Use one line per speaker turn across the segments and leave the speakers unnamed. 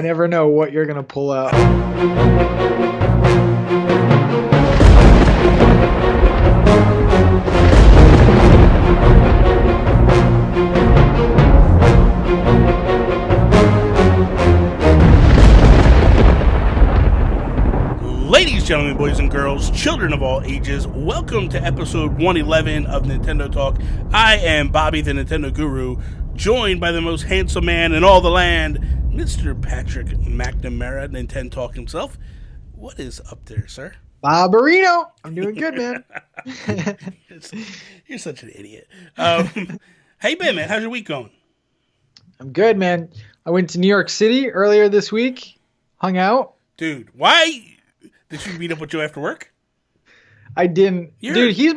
I never know what you're going to pull out.
Ladies, gentlemen, boys and girls, children of all ages, welcome to episode 111 of Nintendo Talk. I am Bobby, the Nintendo Guru, joined by the most handsome man in all the land, Mr. Patrick McNamara, NintenTalk himself. What is up there, sir?
Barbarino. I'm doing good, man.
You're such an idiot. How you been, man? How's your week going?
I'm good, man. I went to New York City earlier this week, hung out.
Dude, why... Did you meet up with Joe after work?
I didn't. Dude, he's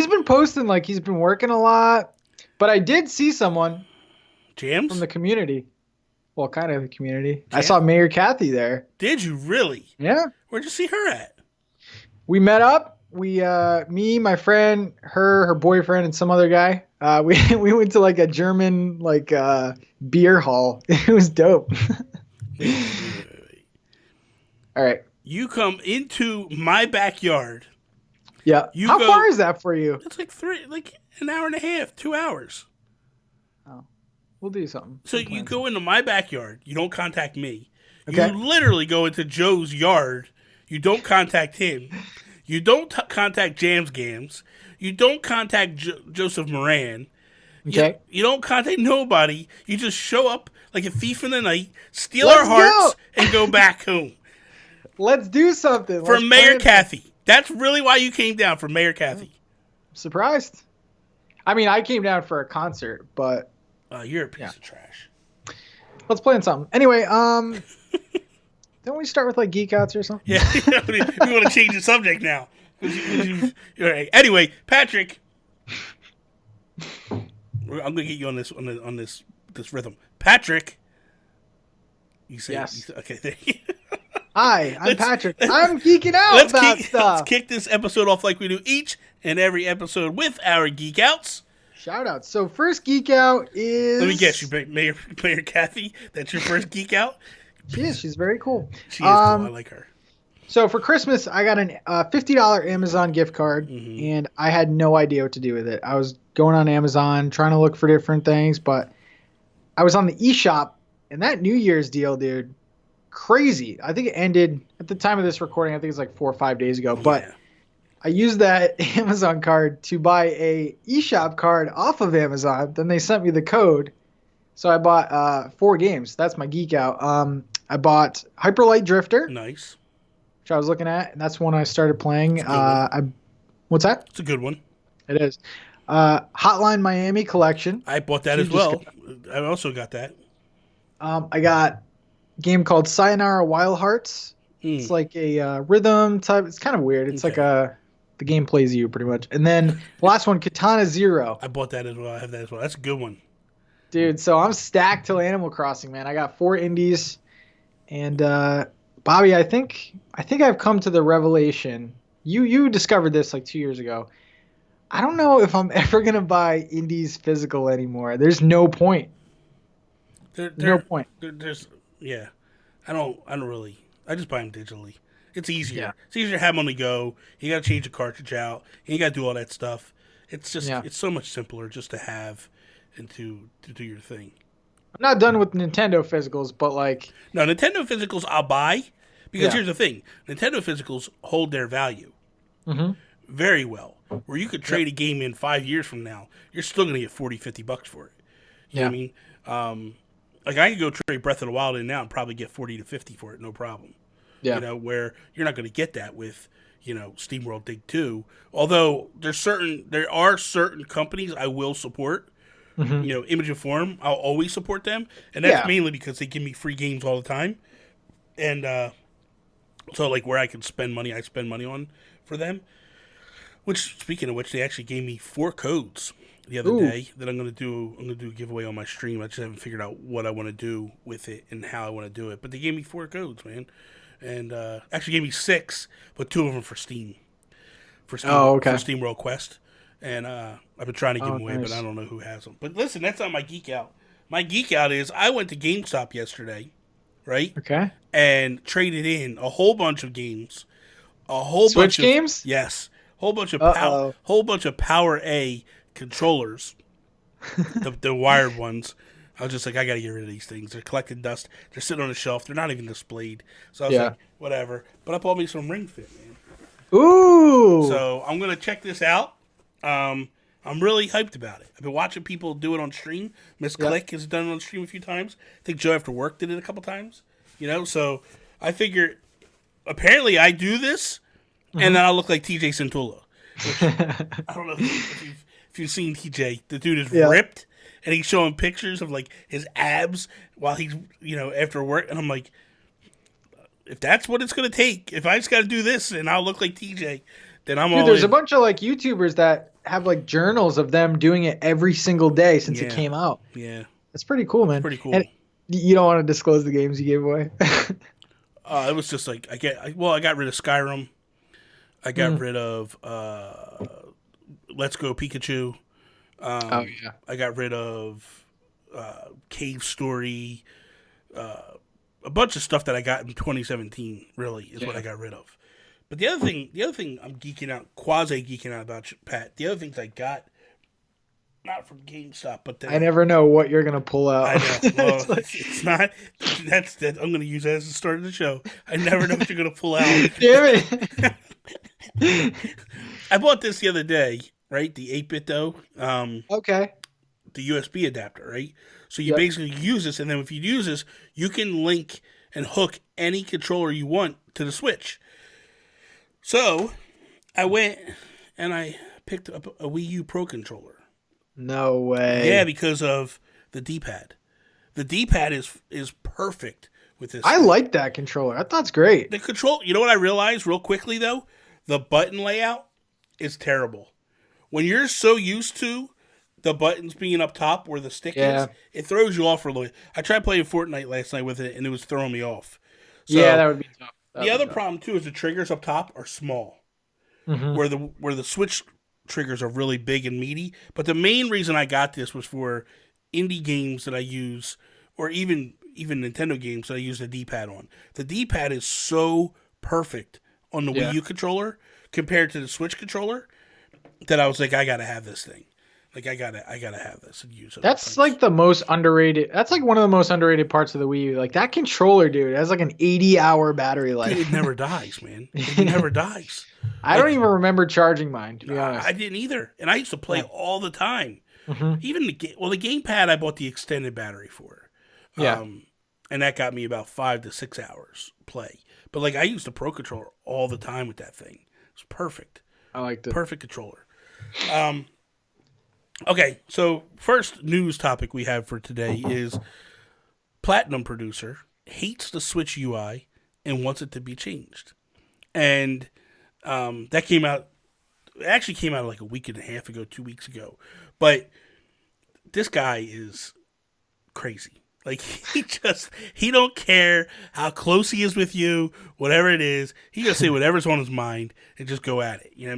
been posting like he's been working a lot. But I did see someone.
Jams?
From the community. Well, kind of the community.
Jam?
I saw Mayor Kathy there.
Did you really?
Yeah.
Where'd you see her at?
We met up. Me, my friend, her boyfriend, and some other guy. We went to like a German beer hall. It was dope.
Wait.
All right.
You come into my backyard.
Yeah. How far is that for you?
It's like an hour and a half, 2 hours.
Oh, we'll do something.
So you go into my backyard. You don't contact me.
Okay.
You literally go into Joe's yard. You don't contact him. You don't contact Jams Gams. You don't contact Joseph Moran.
Okay.
You don't contact nobody. You just show up like a thief in the night, steal our hearts, and go back home.
Let's do something.
For Mayor Kathy. That's really why you came down, for Mayor Kathy.
I'm surprised. I mean, I came down for a concert, but...
you're a piece of trash.
Let's plan something. Anyway, don't we start with like Geek Outs or something?
Yeah, we want to change the subject now. All right. Anyway, Patrick, I'm going to get you on this rhythm. Patrick, you say
yes.
Okay, there you go.
Hi, I'm Patrick. I'm geeking out about stuff.
Let's kick this episode off like we do each and every episode with our Geek Outs.
Shout out. So first Geek Out is...
Let me guess, you Mayor Kathy? That's your first Geek Out?
She is. She's very cool.
She is cool. I like her.
So for Christmas, I got a $50 Amazon gift card, and I had no idea what to do with it. I was going on Amazon, trying to look for different things, but I was on the eShop, and that New Year's deal, dude... Crazy. I think it ended at the time of this recording. I think it's like 4 or 5 days ago. But I used that Amazon card to buy a eShop card off of Amazon. Then they sent me the code. So I bought 4 games. That's my geek out. I bought Hyper Light Drifter.
Nice.
Which I was looking at. And that's when I started playing. What's that?
It's a good one.
It is. Hotline Miami Collection.
I bought that as well. I also got that.
I got game called Sayonara Wild Hearts. It's like a rhythm type. It's kind of weird. It's like the game plays you pretty much. And then the last one, Katana Zero.
I bought that as well. I have that as well. That's a good one.
Dude, so I'm stacked till Animal Crossing, man. I got 4 indies. And Bobby, I think I've come to the revelation. You discovered this like 2 years ago. I don't know if I'm ever going to buy indies physical anymore. There's no point. No point.
Yeah, I don't really. I just buy them digitally. It's easier.
Yeah.
It's easier to have them on the go. You got to change the cartridge out. You got to do all that stuff. It's just it's so much simpler just to have and to do your thing.
I'm not done with Nintendo physicals, but like
no Nintendo physicals I'll buy because here's the thing: Nintendo physicals hold their value very well. Where you could trade a game in 5 years from now, you're still going to get $40-$50 for it. You know what I mean? Like, I could go trade Breath of the Wild in now and probably get $40 to $50 for it, no problem.
Yeah.
You know, where you're not going to get that with, SteamWorld Dig 2. Although, there are certain companies I will support. Image and Form, I'll always support them. And that's mainly because they give me free games all the time. And so, like, where I can spend money, I spend money on for them. Which, speaking of which, they actually gave me 4 codes the other day that I'm gonna do a giveaway on my stream. I just haven't figured out what I want to do with it and how I want to do it. But they gave me 4 codes, man, and actually gave me 6, but 2 of them for Steam. For Steam World Quest, and I've been trying to give them away, but I don't know who has them. But listen, that's not my geek out. My geek out is I went to GameStop yesterday, right?
Okay.
And traded in a whole bunch of games, a whole
Switch
bunch of
games.
yes, whole bunch of
Uh-oh.
Power A controllers, the wired ones. I was just like, I gotta get rid of these things. They're collecting dust. They're sitting on the shelf. They're not even displayed. So I was like, whatever. But I bought me some Ring Fit, man.
Ooh.
So I'm gonna check this out. I'm really hyped about it. I've been watching people do it on stream. Miss Click has done it on stream a few times. I think Joe After Work did it a couple times. So I figure apparently I do this, and then I'll look like TJ Centola. I don't know if you've seen TJ. The dude is ripped, and he's showing pictures of like his abs while he's after work, and I'm like, if that's what it's gonna take, if I just got to do this and I'll look like TJ, then I'm all
There's
in.
a bunch of like YouTubers that have like journals of them doing it every single day since it came out.
Yeah,
that's pretty cool, man.
Pretty cool.
And you don't want to disclose the games you gave away.
It was just like I got rid of Skyrim. I got rid of Let's Go Pikachu. I got rid of Cave Story. A bunch of stuff that I got in 2017 really is what I got rid of. But the other thing I'm quasi geeking out about, Pat. The other things I got, not from GameStop, but
I never know what you're gonna pull out.
I know. Well, it's not. That's that. I'm gonna use that as the start of the show. I never know what you're gonna pull out.
Damn
it! I bought this the other day, right? The 8-bit though.
Okay.
The USB adapter, right? So you basically use this, and then if you use this, you can link and hook any controller you want to the Switch. So I went and I picked up a Wii U Pro controller.
No way.
Yeah, because of the D-pad. The D-pad is perfect with this.
I like that controller. I thought it's great.
The control. You know what I realized real quickly though? The button layout is terrible. When you're so used to the buttons being up top where the stick is, it throws you off for a little. I tried playing Fortnite last night with it, and it was throwing me off. So
that would be tough.
The other problem too is the triggers up top are small, where the Switch triggers are really big and meaty. But the main reason I got this was for indie games that I use, or even Nintendo games that I use the D-pad on. The D-pad is so perfect on the Wii U controller compared to the Switch controller that I was like, I gotta have this thing. Like I gotta have this and use it.
That's like the most underrated. That's like one of the most underrated parts of the Wii U. Like that controller, dude, it has like an 80-hour battery life.
Dude, it never dies, man. It never dies.
I don't even remember charging mine, to be honest.
I didn't either, and I used to play all the time. Even the gamepad, I bought the extended battery for. And that got me about 5 to 6 hours play. But like I used the Pro controller all the time with that thing. It's perfect.
I liked it.
Perfect controller. Okay, so first news topic we have for today is Platinum Producer hates the Switch UI and wants it to be changed. And that came out, it actually came out like a week and a half ago, 2 weeks ago. But this guy is crazy. Like he don't care how close he is with you, whatever it is. He just say whatever's on his mind and just go at it. You know what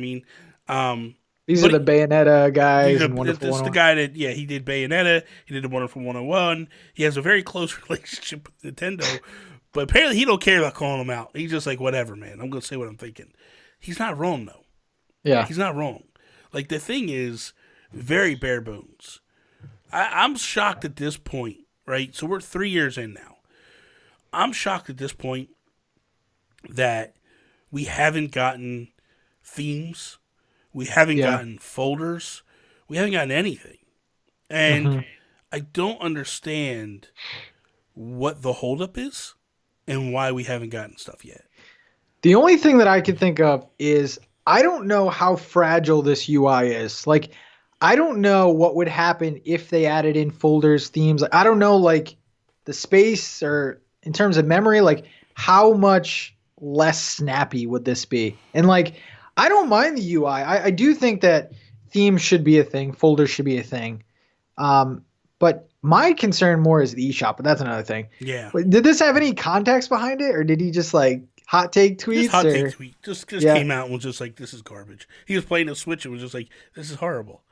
I mean?
These are the Bayonetta guys.
It's the guy that, he did Bayonetta. He did the Wonderful 101. He has a very close relationship with Nintendo. But apparently he don't care about calling them out. He's just like, whatever, man. I'm going to say what I'm thinking. He's not wrong, though.
Yeah.
He's not wrong. Like, the thing is very bare bones. I'm shocked at this point, right? So we're 3 years in now. I'm shocked at this point that we haven't gotten themes. We haven't gotten folders. We haven't gotten anything. And I don't understand what the holdup is and why we haven't gotten stuff yet.
The only thing that I can think of is I don't know how fragile this UI is. Like, I don't know what would happen if they added in folders, themes. I don't know, like, the space or in terms of memory, like, how much less snappy would this be? And, like, I don't mind the UI. I do think that themes should be a thing. Folders should be a thing. But my concern more is the eShop, but that's another thing.
Yeah.
Did this have any context behind it, or did he just, like, hot take tweets?
Just hot take tweet. Just came out and was just like, this is garbage. He was playing a Switch and was just like, this is horrible.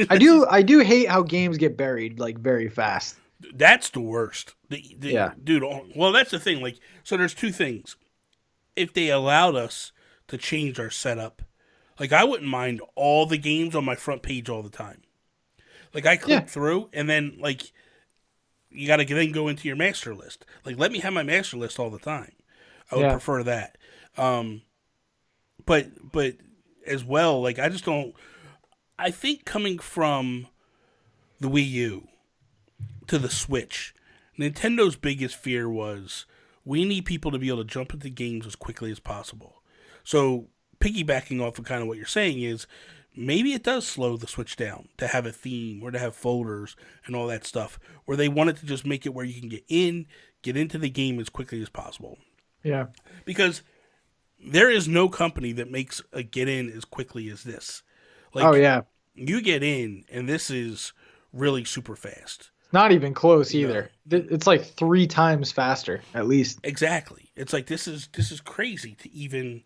I do hate how games get buried, like, very fast.
That's the worst.
Yeah.
Dude. Well, that's the thing. Like, so there's two things. If they allowed us to change our setup, like I wouldn't mind all the games on my front page all the time. Like I click through, and then like you got to then go into your master list. Like let me have my master list all the time. I would prefer that. But as well, like I just don't. I think coming from the Wii U to the Switch, Nintendo's biggest fear was we need people to be able to jump into games as quickly as possible. So piggybacking off of kind of what you're saying is maybe it does slow the Switch down to have a theme or to have folders and all that stuff where they wanted to just make it where you can get into the game as quickly as possible.
Yeah.
Because there is no company that makes a get in as quickly as this. Like,
oh, yeah.
You get in, and this is really super fast.
Not even close either. It's like 3 times faster, at least.
Exactly. It's like this is crazy to even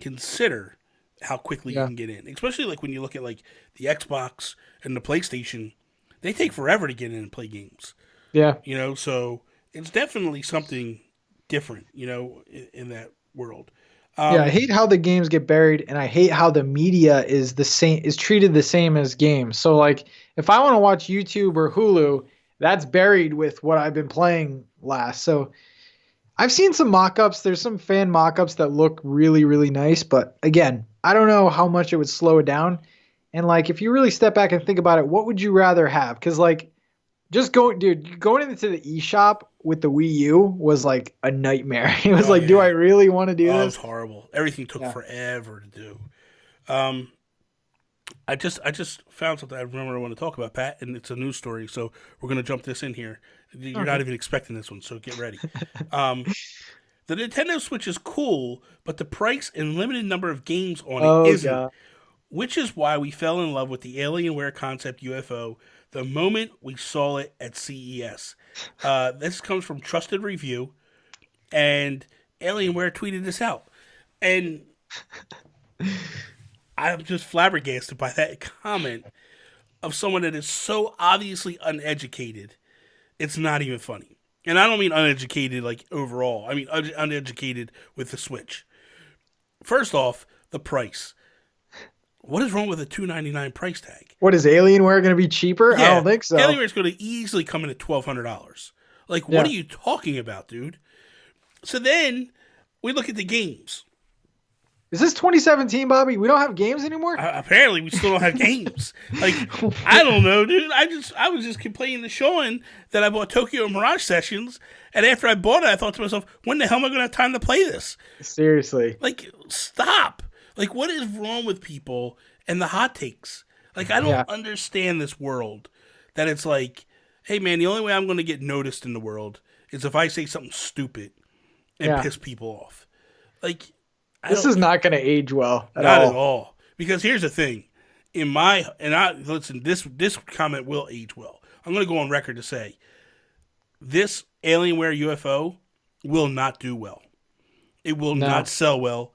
consider how quickly you can get in. Especially like when you look at like the Xbox and the PlayStation, they take forever to get in and play games.
Yeah.
You know, so it's definitely something different, you know, in that world.
I hate how the games get buried, and I hate how the media is treated the same as games. So like if I want to watch YouTube or Hulu, that's buried with what I've been playing last. So I've seen some mock-ups. There's some fan mock-ups that look really, really nice. But again, I don't know how much it would slow it down. And like, if you really step back and think about it, what would you rather have? Because like, going into the eShop with the Wii U was like a nightmare. It was do I really want to do this?
It was horrible. Everything took forever to do. I just found something I remember I want to talk about, Pat, and it's a news story, so we're going to jump this in here. You're not even expecting this one, so get ready. The Nintendo Switch is cool, but the price and limited number of games on it isn't. God. Which is why we fell in love with the Alienware concept UFO the moment we saw it at CES. This comes from Trusted Review, and Alienware tweeted this out. And I'm just flabbergasted by that comment of someone that is so obviously uneducated, it's not even funny. And I don't mean uneducated like overall. I mean uneducated with the Switch. First off, the price. What is wrong with a $299 price tag?
What is Alienware going to be cheaper?
Yeah,
I don't think so.
Alienware is going to easily come in at $1,200. Like, what are you talking about, dude? So then we look at the games.
Is this 2017, Bobby? We don't have games anymore?
Apparently, we still don't have games. Like, I don't know, dude. I was just complaining to Sean that I bought Tokyo Mirage Sessions, and after I bought it, I thought to myself, when the hell am I going to have time to play this?
Seriously.
Like, stop. Like, what is wrong with people and the hot takes? Like, I don't understand this world that it's like, hey, man, the only way I'm going to get noticed in the world is if I say something stupid and piss people off. Like,
this is not going to age well
at all. Not at all. Because here's the thing. Listen, this comment will age well. I'm going to go on record to say this Alienware UFO will not do well. It will not sell well.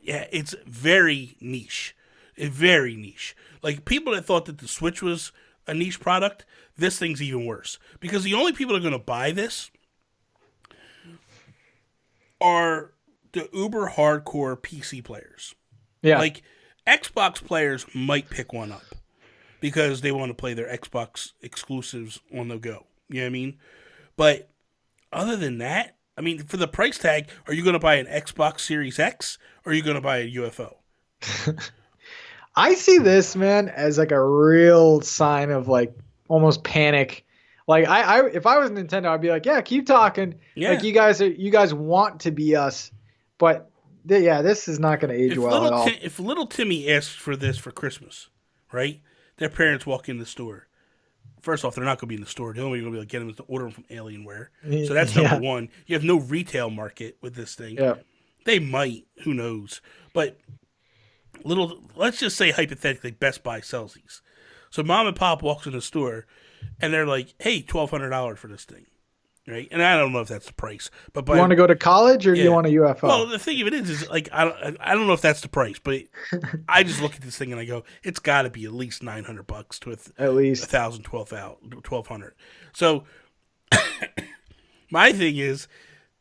It's very niche. Very niche. Like, people that thought that the Switch was a niche product, this thing's even worse. Because the only people that are going to buy this are the uber hardcore PC players. Yeah. Like, Xbox players might pick one up because they want to play their Xbox exclusives on the go. You know what I mean? But other than that, I mean, for the price tag, are you going to buy an Xbox Series X or are you going to buy a UFO?
I see this, man, as like a real sign of like almost panic. Like if I was Nintendo, I'd be like, yeah, keep talking. Yeah. Like you guys want to be us, but this is not going to age well at all.
If little Timmy asks for this for Christmas, right? Their parents walk in the store. First off, they're not going to be in the store. The only way you're going to be able to get them is to order them from Alienware. So that's number one. You have no retail market with this thing. Yeah. They might. Who knows? But let's just say hypothetically Best Buy sells these. So mom and pop walks in the store and they're like, hey, $1,200 for this thing. right? And I don't know if that's the price, but
You want to go to college or do you want a UFO?
Well, the thing of it is like I don't know if that's the price, but I just look at this thing and I go, it's got to be at least $900 to
at least
1,000, 1,200. So my thing is,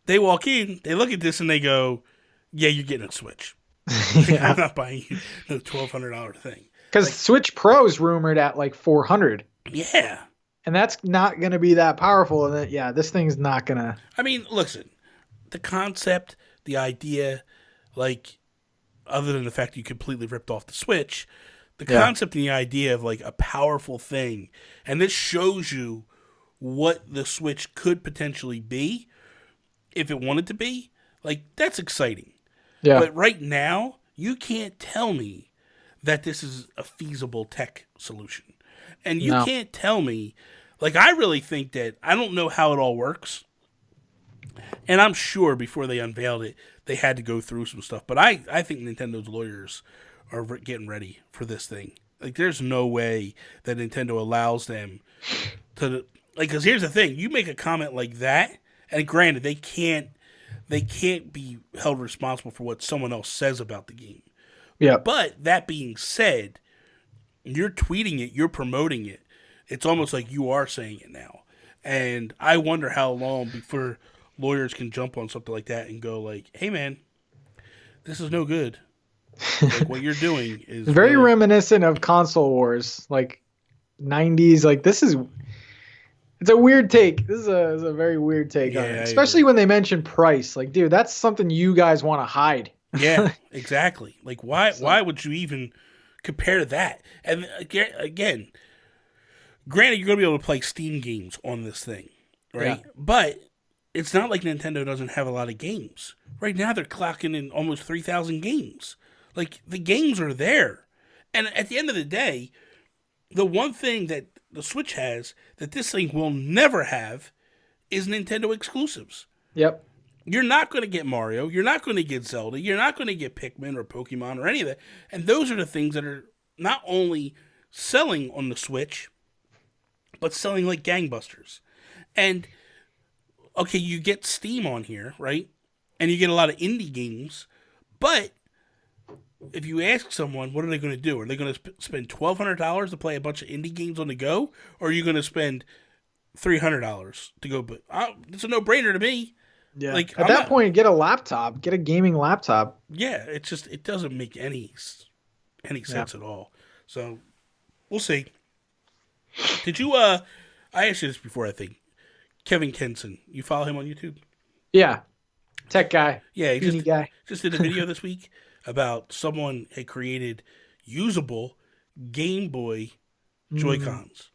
they walk in, they look at this, and they go, "Yeah, you're getting a Switch. I'm not buying you the $1,200 thing."
Because Switch Pro's rumored at like 400.
Yeah.
And that's not going to be that powerful. And yeah, this thing's not going to.
I mean, listen, the concept, the idea, like, other than the fact you completely ripped off the Switch, the concept and the idea of like a powerful thing, and this shows you what the Switch could potentially be if it wanted to be, like, that's exciting.
Yeah.
But right now, you can't tell me that this is a feasible tech solution. And you can't tell me, like, I really think that, I don't know how it all works. And I'm sure before they unveiled it, they had to go through some stuff. But I think Nintendo's lawyers are getting ready for this thing. Like, there's no way that Nintendo allows them to, like, because here's the thing. You make a comment like that, and granted, they can't be held responsible for what someone else says about the game.
Yeah.
But that being said, you're tweeting it, you're promoting it. It's almost like you are saying it now. And I wonder how long before lawyers can jump on something like that and go like, "Hey man, this is no good. Like, what you're doing is
very reminiscent of console wars, like 90s. Like, it's a weird take. This is a very weird take on it, especially when they mention price. Like, dude, that's something you guys want to hide.
Yeah, exactly. Like, why would you even compare that? And again, granted, you're going to be able to play Steam games on this thing, right? Yeah. But it's not like Nintendo doesn't have a lot of games. Right now, they're clocking in almost 3,000 games. Like, the games are there. And at the end of the day, the one thing that the Switch has that this thing will never have is Nintendo exclusives.
Yep.
You're not going to get Mario. You're not going to get Zelda. You're not going to get Pikmin or Pokemon or any of that. And those are the things that are not only selling on the Switch, but selling like gangbusters. And, okay, you get Steam on here, right? And you get a lot of indie games. But if you ask someone, what are they going to do? Are they going to spend $1,200 to play a bunch of indie games on the go? Or are you going to spend $300 to go? But it's a no-brainer to me.
Yeah. Like, at that point, get a laptop. Get a gaming laptop.
Yeah, it doesn't make any sense at all. So, we'll see. Did you, I asked you this before, I think. Kevin Kenson, you follow him on YouTube?
Yeah. Tech guy.
Yeah, he just did a video this week about someone had created usable Game Boy joycons.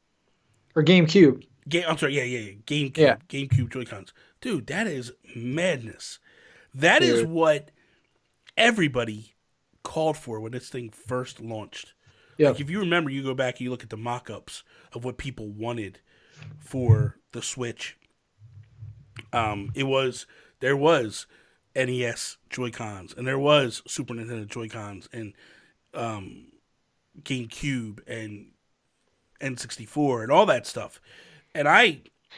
Or GameCube.
I'm sorry, yeah. GameCube joycons. Dude, that is madness. That is what everybody called for when this thing first launched. Yep. Like, if you remember, you go back and you look at the mock-ups of what people wanted for the Switch. There was NES Joy-Cons, and there was Super Nintendo Joy-Cons, and GameCube, and N64, and all that stuff. And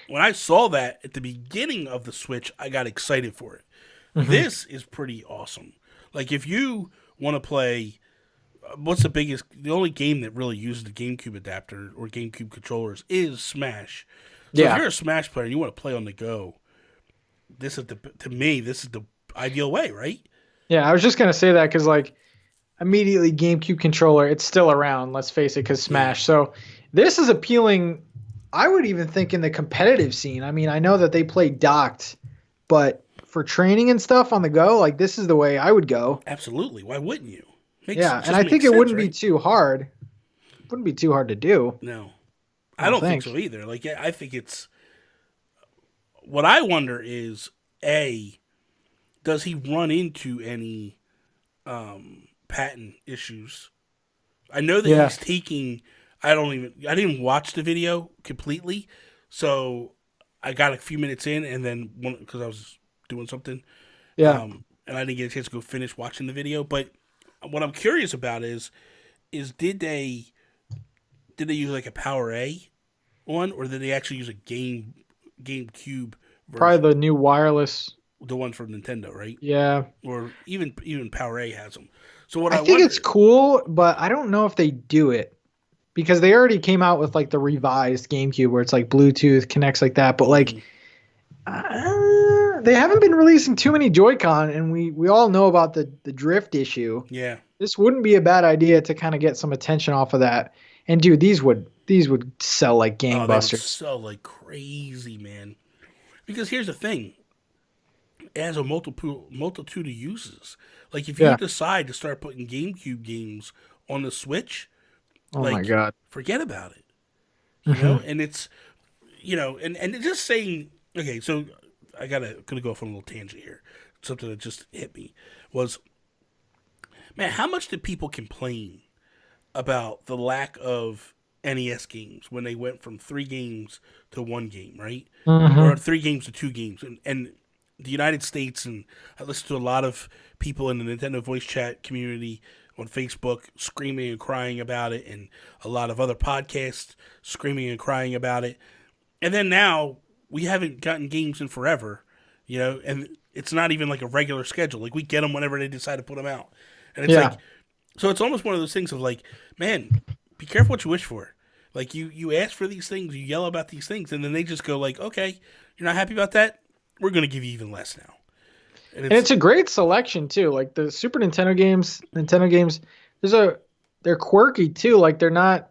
when I saw that at the beginning of the Switch, I got excited for it. Mm-hmm. This is pretty awesome. Like, if you want to play, the only game that really uses the GameCube adapter or GameCube controllers is Smash. So if you're a Smash player and you want to play on the go, this is the ideal way, right? Yeah,
I was just going to say that because, like, immediately GameCube controller, it's still around, let's face it, because Smash. Yeah. So this is appealing, I would even think, in the competitive scene. I mean, I know that they play docked, but for training and stuff on the go, like, this is the way I would go.
Absolutely. Why wouldn't you?
And I think it wouldn't be too hard. It wouldn't be too hard to do.
No. I don't think so either. Like, I think it's... What I wonder is, A, does he run into any patent issues? I know that he's taking... I didn't watch the video completely, so I got a few minutes in, and then because I was doing something, and I didn't get a chance to go finish watching the video. But what I'm curious about is did they use like a Power A one, or did they actually use a GameCube version.
Probably the new wireless.
The ones from Nintendo, right?
Yeah.
Or even Power A has them. So what
I
I
think
wonder,
it's cool, but I don't know if they do it because they already came out with like the revised GameCube where it's like Bluetooth connects like that. But like, they haven't been releasing too many Joy-Con, and we all know about the drift issue.
yeah,
This wouldn't be a bad idea to kind of get some attention off of that. And dude, these would sell like
oh, they would
gangbusters.
sell like crazy, man. Because here's the thing, it has a multitude of uses. Like if you
Yeah.
decide to start putting GameCube games on the Switch,
Oh my
like
god.
forget about it.
Hmm.
And it's and it's just saying. Okay, so I gonna go off on a little tangent here. Something that just hit me was, man, how much did people complain about the lack of NES games when they went from 3 games to 1 game, right? Or
Hmm.
3 games to 2 games, and the United States, and I listened to a lot of people in the Nintendo voice chat community on Facebook screaming and crying about it, and a lot of other podcasts screaming and crying about it. And then now we haven't gotten games in forever, and it's not even like a regular schedule. Like we get them whenever they decide to put them out, and it's like,
Yeah.
so it's almost one of those things of like, man, be careful what you wish for. Like you ask for these things, you yell about these things, and then they just go like, okay, you're not happy about that, we're gonna give you even less now. And
And it's a great selection too. Like the Super Nintendo games, they're quirky too. Like they're not,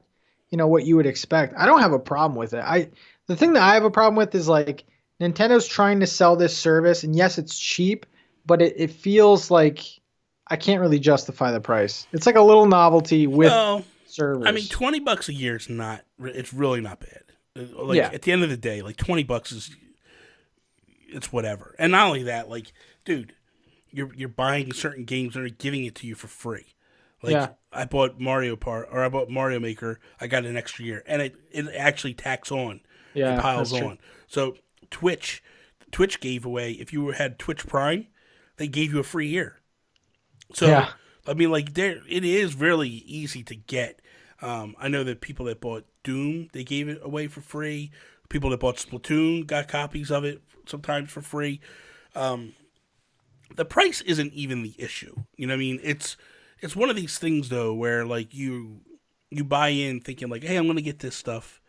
what you would expect. I don't have a problem with it. The thing that I have a problem with is like Nintendo's trying to sell this service, and yes, it's cheap, but it feels like I can't really justify the price. It's like a little novelty with
well, I mean,
service.
$20 a year is not. It's really not bad. Like
Yeah.
at the end of the day, like $20 is, it's whatever. And not only that, like, dude, you're buying certain games and they're giving it to you for free. Like
Yeah.
I bought I bought Mario Maker. I got an extra year, and it actually tacks on. It
Yeah,
piles
that's true.
on. So Twitch gave away, if you had Twitch Prime, they gave you a free year. So
Yeah.
I mean, like it is really easy to get. I know that people that bought Doom, they gave it away for free. People that bought Splatoon got copies of it sometimes for free. The price isn't even the issue. You know what I mean? It's one of these things though where like you buy in thinking like, hey, I'm gonna get this stuff,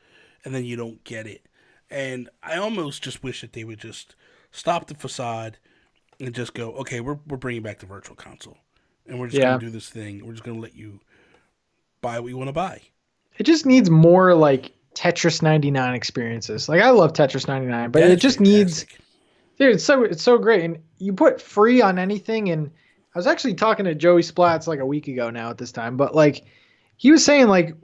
and then you don't get it. And I almost just wish that they would just stop the facade and just go, okay, we're bringing back the virtual console, and we're just gonna
Yeah.
do this thing. We're just gonna let you buy what you want to buy.
It just needs more like Tetris 99 experiences. Like I love Tetris 99, but
That
it
is
just needs.
fantastic.
Dude, it's so great. And you put free on anything, and I was actually talking to Joey Splats like a week ago now at this time, but like he was saying like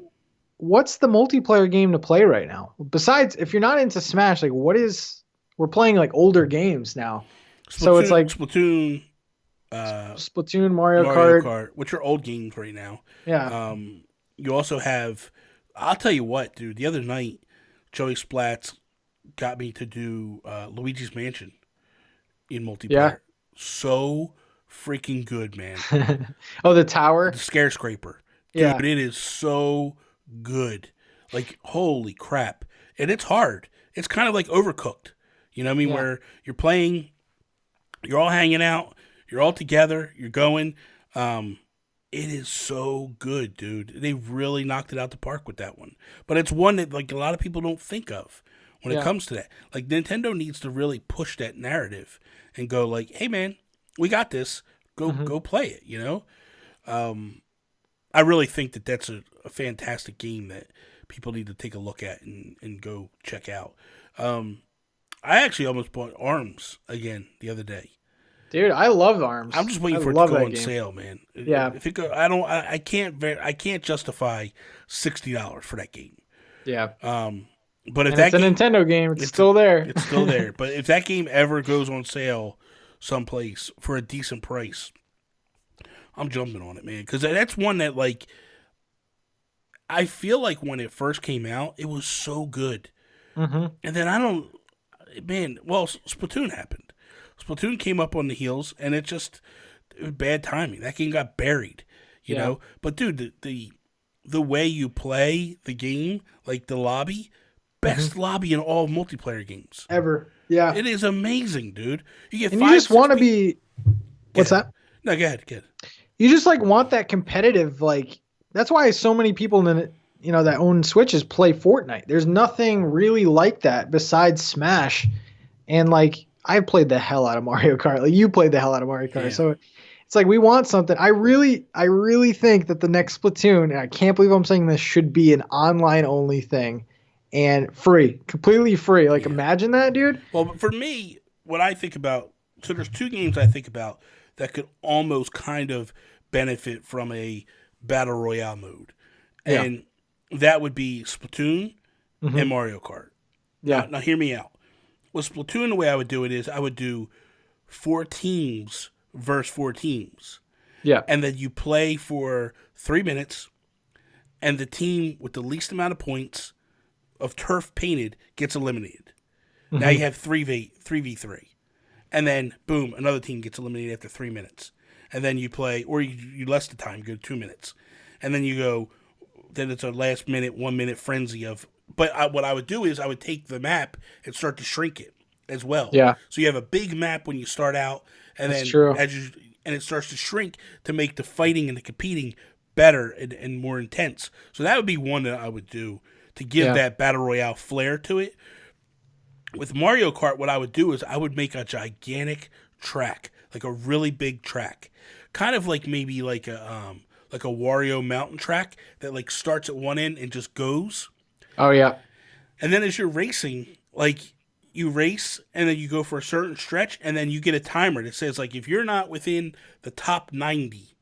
what's the multiplayer game to play right now? Besides if you're not into Smash, like we're playing like older games now. So it's like
Splatoon,
Splatoon, Mario
Mario
Kart.
Kart, which are old games right now.
Yeah.
You also have, I'll tell you what, dude. The other night, Joey Splats got me to do Luigi's Mansion in
Yeah.
multiplayer. So freaking good, man.
Oh, the
The
tower.
Scarescraper, dude.
Yeah.
It is so good. Like holy crap, and it's hard. It's kind of like Overcooked. You know what I mean?
Yeah.
Where you're playing, you're all hanging out, you're all together, you're going. It is so good, dude. They really knocked it out the park with that one. But it's one that like a lot of people don't think of when it
Yeah.
comes to that. Like Nintendo needs to really push that narrative and go like, "Hey man, we got this. Go play it," you know? I really think that that's a fantastic game that people need to take a look at and go check out. I actually almost bought Arms again the other day.
Dude, I love ARMS.
I'm just
I
waiting for it to
love
go
that
on
game.
sale, man.
Yeah.
If it go, I can't justify $60 for that game.
Yeah.
But if
And
that
it's a
game,
Nintendo game. It's still there.
it's still there. But if that game ever goes on sale someplace for a decent price, I'm jumping on it, man. Because that's one that like I feel like when it first came out, it was so good,
Hmm.
and then man. Well, Splatoon happened. Splatoon came up on the heels, and it was bad timing. That game got buried, you
Yeah.
know. But dude, the way you play the game, like the lobby, best lobby in all multiplayer games.
Ever. Yeah.
It is amazing, dude. You get
And
five,
you just
six
want to
people.
be. What's that?
No, go ahead. Go ahead.
You just like want that competitive, like that's why so many people in that own Switches play Fortnite. There's nothing really like that besides Smash. And like I played the hell out of Mario Kart. Like you played the hell out of Mario Kart.
Yeah.
So it's like we want something. I really think that the next Splatoon, and I can't believe I'm saying this, should be an online only thing and free. Completely free. Like imagine that, dude.
Well, for me, what I think about, so there's two games I think about that could almost kind of benefit from a battle royale mode, and that would be Splatoon and Mario Kart.
Yeah.
Now hear me out. With Splatoon, the way I would do it is I would do 4 teams versus 4 teams.
Yeah.
And then you play for 3 minutes, and the team with the least amount of points of turf painted gets eliminated. Now you have 3v3. And then, boom, another team gets eliminated after 3 minutes. And then you play, or you less the time, go 2 minutes. And then you go, then it's a last minute, 1 minute frenzy of. But what I would do is I would take the map and start to shrink it as well.
Yeah.
So you have a big map when you start out, and
That's
then
true.
and it starts to shrink to make the fighting and the competing better and more intense. So that would be one that I would do to give that battle royale flair to it. With Mario Kart, what I would do is I would make a gigantic track, like a really big track, kind of like maybe like a Wario mountain track that like starts at one end and just goes.
Oh yeah.
And then as you're racing, like you race and then you go for a certain stretch and then you get a timer that says like if you're not within the top 90,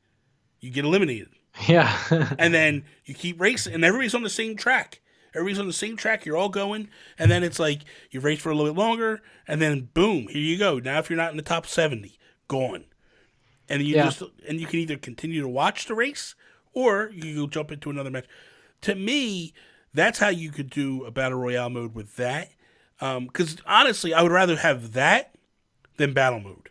you get eliminated.
Yeah.
And then you keep racing and everybody's on the same track. Everybody's on the same track, you're all going, and then it's like you race for a little bit longer, and then boom, here you go. Now if you're not in the top 70, gone. And you you can either continue to watch the race or you can go jump into another match. To me, that's how you could do a battle royale mode with that. Because honestly, I would rather have that than battle mode.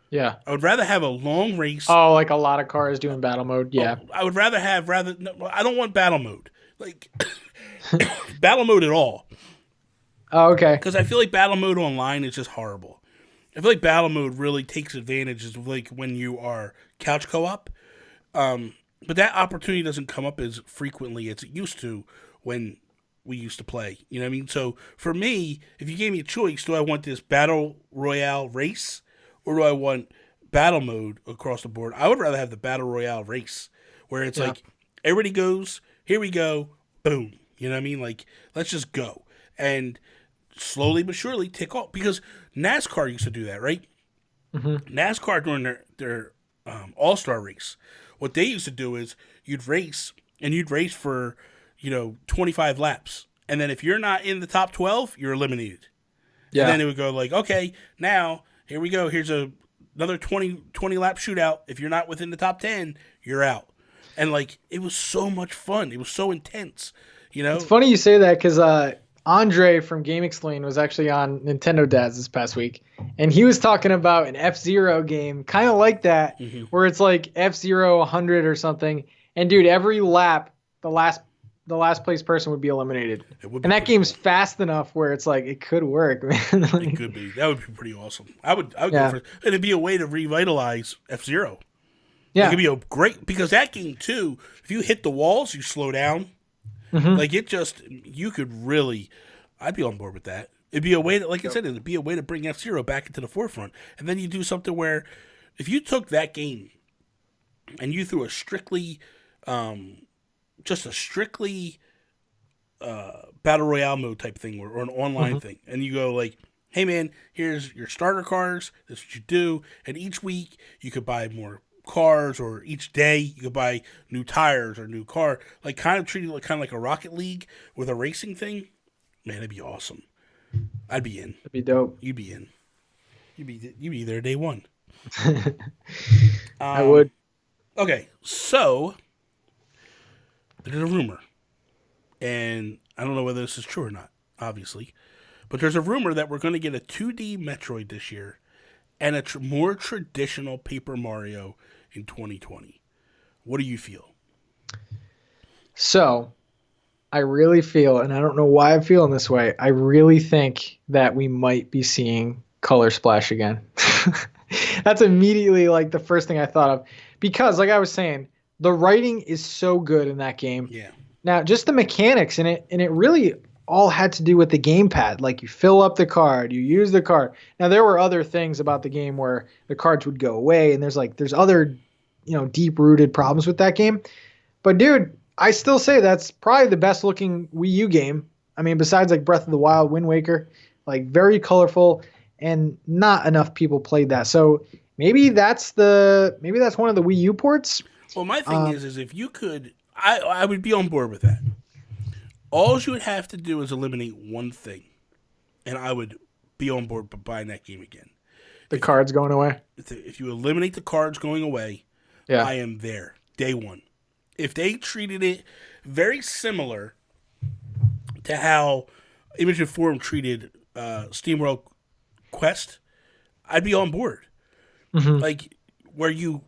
Yeah.
I would rather have a long race.
Oh, like a lot of cars doing battle mode. Yeah.
I would rather have no, I don't want battle mode. Like battle mode at all.
Oh, okay.
Because I feel like battle mode online is just horrible. I feel like battle mode really takes advantage of like when you are couch co-op. But that opportunity doesn't come up as frequently as it used to when we used to play. You know what I mean? So for me, if you gave me a choice, do I want this battle royale race or do I want battle mode across the board? I would rather have the battle royale race where it's like everybody goes, here we go, boom. You know what I mean? Like, let's just go. And slowly but surely tick off. Because NASCAR used to do that, right? Mm-hmm. NASCAR during their all-star race, what they used to do is you'd race for, 25 laps. And then if you're not in the top 12, you're eliminated. Yeah. And then it would go like, okay, now, here we go. Here's another 20 lap shootout. If you're not within the top 10, you're out. And, like, it was so much fun. It was so intense,
It's funny you say that because Andre from Game Explain was actually on Nintendo Dads this past week. And he was talking about an F-Zero game, kind of like that, where it's like F-Zero 100 or something. And, dude, every lap, the last place person would be eliminated. And that game's fast enough where it's like, it could work, man. Like,
it could be. That would be pretty awesome. I would go for it. And it'd be a way to revitalize F-Zero. Yeah. It could be a great, because that game too, if you hit the walls, you slow down. Mm-hmm. Like you could really, I'd be on board with that. It'd be a way to, like I said, it'd be a way to bring F-Zero back into the forefront. And then you do something where, if you took that game and you threw a strictly battle royale mode type thing or an online thing, and you go like, hey man, here's your starter cars, this is what you do, and each week you could buy more cars, or each day you could buy new tires or new car, like kind of treating it like a Rocket League with a racing thing. Man, it'd be awesome. I'd be in.
It'd be dope.
You'd be in. You'd be there day one.
I would.
Okay, so there's a rumor, and I don't know whether this is true or not, obviously, but there's a rumor that we're going to get a 2D Metroid this year and a more traditional Paper Mario in 2020. What do you feel?
So, I really feel, and I don't know why I'm feeling this way, I really think that we might be seeing Color Splash again. That's immediately like the first thing I thought of. Because, like I was saying, the writing is so good in that game.
Yeah.
Now, just the mechanics in it, and it really all had to do with the gamepad. Like, you fill up the card, you use the card. Now, there were other things about the game where the cards would go away, and there's other, deep-rooted problems with that game. But, dude, I still say that's probably the best-looking Wii U game. I mean, besides, like, Breath of the Wild, Wind Waker. Like, very colorful, and not enough people played that. So, maybe that's one of the Wii U ports.
Well, my thing is if you could, I would be on board with that. All you would have to do is eliminate one thing, and I would be on board by buying that game again.
The cards going away?
If you eliminate the cards going away,
yeah.
I am there, day one. If they treated it very similar to how Image and Form treated SteamWorld Quest, I'd be on board.
Mm-hmm.
Like, where you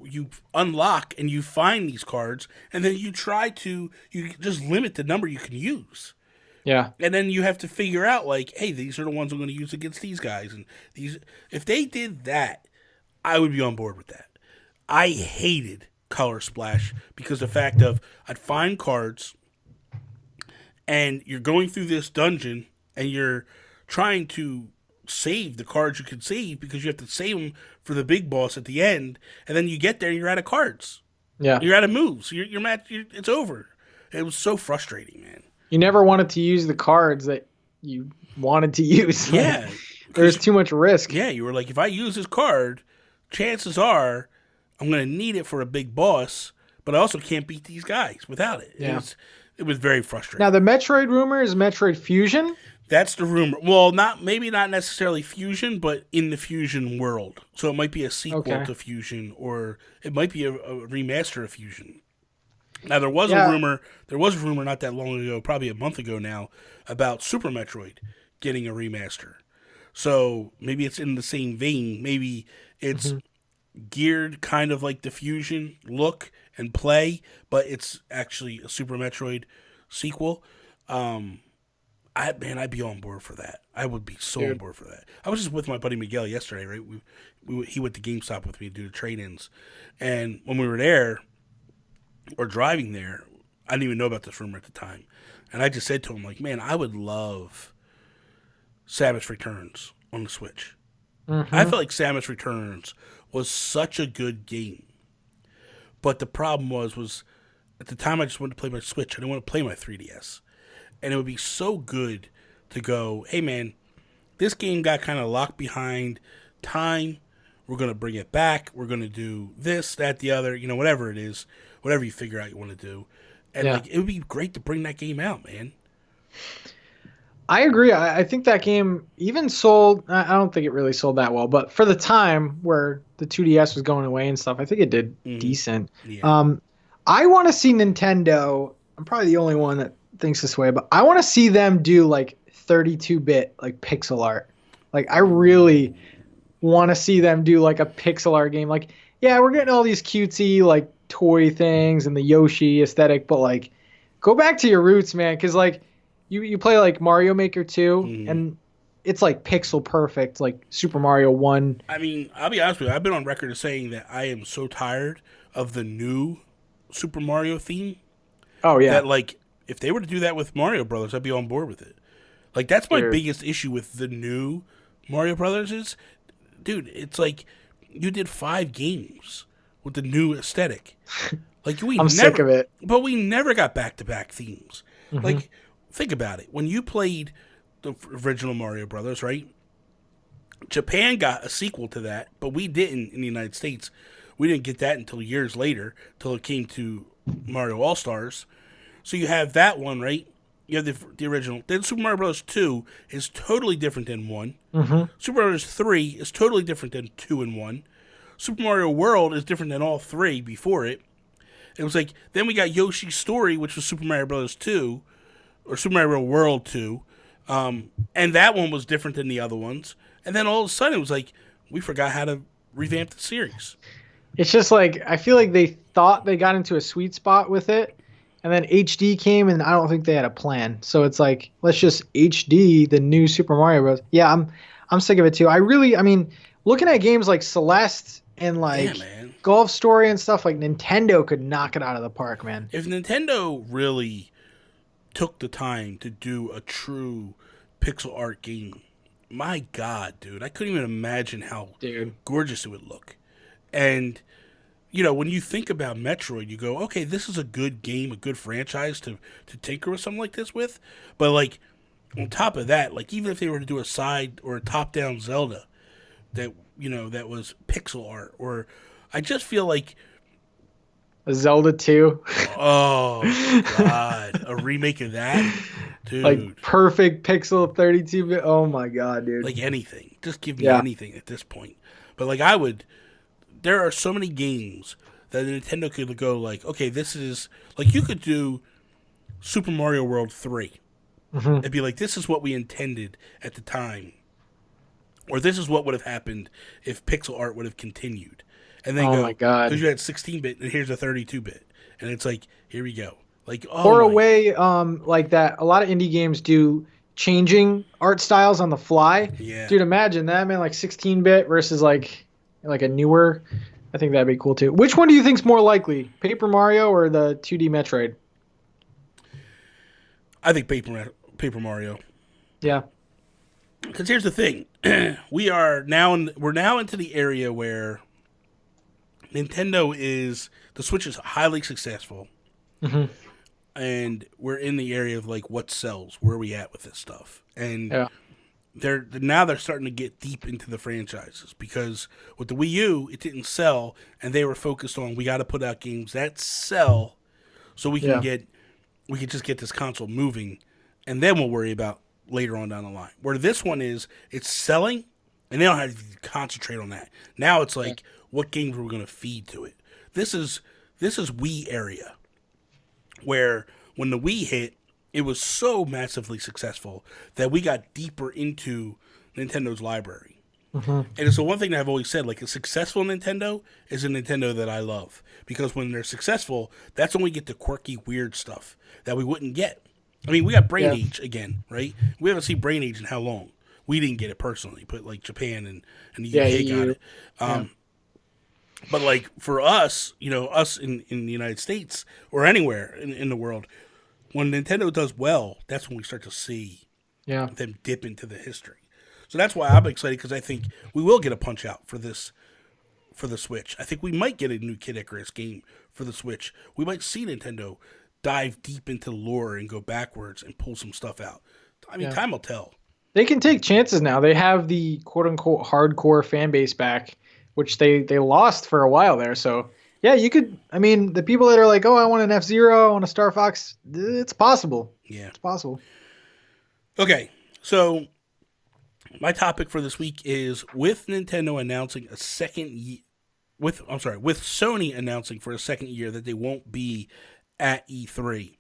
unlock and you find these cards, and then you just limit the number you can use.
Yeah.
And then you have to figure out, like, hey, these are the ones I'm going to use against these guys. And if they did that, I would be on board with that. I hated Color Splash because the fact of I'd find cards, and you're going through this dungeon, and you're trying to save the cards you can save because you have to save them for the big boss at the end, and then you get there and you're out of cards.
Yeah,
you're out of moves. Your match, it's over. It was so frustrating, man.
You never wanted to use the cards that you wanted to use.
Yeah,
there's too much risk.
Yeah, you were like, if I use this card, chances are I'm going to need it for a big boss, but I also can't beat these guys without it.
Yeah.
It was very frustrating.
Now the Metroid rumor is Metroid Fusion.
That's the rumor. Well, maybe not necessarily Fusion, but in the Fusion world. So it might be a sequel to Fusion, or it might be a remaster of Fusion. Now there was a rumor not that long ago, probably a month ago now, about Super Metroid getting a remaster. So maybe it's in the same vein. Maybe it's geared kind of like the Fusion look and play, but it's actually a Super Metroid sequel. I'd be on board for that. I would be so on board for that. I was just with my buddy Miguel yesterday, right? He went to GameStop with me to do the trade-ins. And when we were there, or driving there, I didn't even know about this rumor at the time. And I just said to him, like, man, I would love Samus Returns on the Switch. I felt like Samus Returns was such a good game. But the problem was at the time I just wanted to play my Switch. I didn't want to play my 3DS. And it would be so good to go, hey, man, this game got kind of locked behind time. We're going to bring it back. We're going to do this, that, the other, whatever it is, whatever you figure out you want to do. And it would be great to bring that game out, man.
I agree. I think that game even sold, I don't think it really sold that well, but for the time where the 2DS was going away and stuff, I think it did decent. Yeah. I want to see Nintendo, I'm probably the only one that thinks this way, but I want to see them do like 32-bit like pixel art. Like I really want to see them do like a pixel art game. Like, yeah, we're getting all these cutesy like toy things and the Yoshi aesthetic, but like go back to your roots, man, because like you play like Mario Maker 2 and it's like pixel perfect, like Super Mario 1.
I mean, I'll be honest with you, I've been on record as saying that I am so tired of the new Super Mario theme.
Oh yeah.
That like if they were to do that with Mario Brothers, I'd be on board with it. Like that's my biggest issue with the new Mario Brothers is, dude, it's like you did 5 games with the new aesthetic. Like I'm
sick of it.
But we never got back-to-back themes. Like think about it. When you played the original Mario Brothers, right? Japan got a sequel to that, but we didn't in the United States. We didn't get that until years later, till it came to Mario All-Stars. So you have that one, right? You have the original. Then Super Mario Bros. 2 is totally different than 1. Super Mario Bros. 3 is totally different than 2 and 1. Super Mario World is different than all 3 before it. It was like, then we got Yoshi's Story, which was Super Mario Bros. 2, or Super Mario World 2. And that one was different than the other ones. And then all of a sudden it was like, we forgot how to revamp the series.
It's just like, I feel like they thought they got into a sweet spot with it. And then HD came, and I don't think they had a plan. So it's like, let's just HD the new Super Mario Bros. Yeah, I'm sick of it too. I mean, looking at games like Celeste and
Yeah,
like
man.
Golf Story and stuff, like Nintendo could knock it out of the park, man.
If Nintendo really took the time to do a true pixel art game, my God, dude, I couldn't even imagine how gorgeous it would look. And when you think about Metroid, you go, okay, this is a good game, a good franchise to tinker with something like this with. But, like, on top of that, like, even if they were to do a side or a top-down Zelda that, that was pixel art, or I just feel like...
A Zelda 2.
Oh, God. A remake of that? Dude.
Like, perfect pixel 32-bit. Oh, my God, dude.
Like, anything. Just give me anything at this point. But, like, there are so many games that Nintendo could go like, okay, this is like, you could do Super Mario World 3. It'd be like, this is what we intended at the time, or this is what would have happened if pixel art would have continued. And then
my God,
because you had 16-bit and here's a 32-bit, and it's like, here we go. Like,
or a way like that. A lot of indie games do changing art styles on the fly.
Yeah,
dude, imagine that, man. Like 16-bit versus like a newer. I think that'd be cool too. Which one do you think's more likely, Paper Mario or the 2D Metroid?
I think Paper Mario.
Yeah.
Because here's the thing, we're now into the area where the Switch is highly successful, and we're in the area of like what sells, where are we at with this stuff, and they're starting to get deep into the franchises, because with the Wii U, it didn't sell, and they were focused on, we got to put out games that sell, so we can just get this console moving, and then we'll worry about later on down the line. Where this one is, it's selling, and they don't have to concentrate on that. Now it's like, what games are we going to feed to it? This is Wii area, where when the Wii hit, it was so massively successful that we got deeper into Nintendo's library. And it's the one thing that I've always said, like, a successful Nintendo is a Nintendo that I love. Because when they're successful, that's when we get the quirky, weird stuff that we wouldn't get. I mean, we got Brain Age again, right? We haven't seen Brain Age in how long? We didn't get it personally, but, like, Japan and the UK got it. But, like, for us, us in the United States or anywhere in the world, when Nintendo does well, that's when we start to see them dip into the history. So that's why I'm excited, because I think we will get a Punch-Out for the Switch. I think we might get a new Kid Icarus game for the Switch. We might see Nintendo dive deep into the lore and go backwards and pull some stuff out. I mean, time will tell.
They can take chances now. They have the quote-unquote hardcore fan base back, which they lost for a while there. So, yeah, you could... I mean, the people that are like, oh, I want an F-Zero, I want a Star Fox, it's possible.
Yeah.
It's possible.
Okay, so my topic for this week is, with Nintendo announcing with Sony announcing for a second year that they won't be at E3,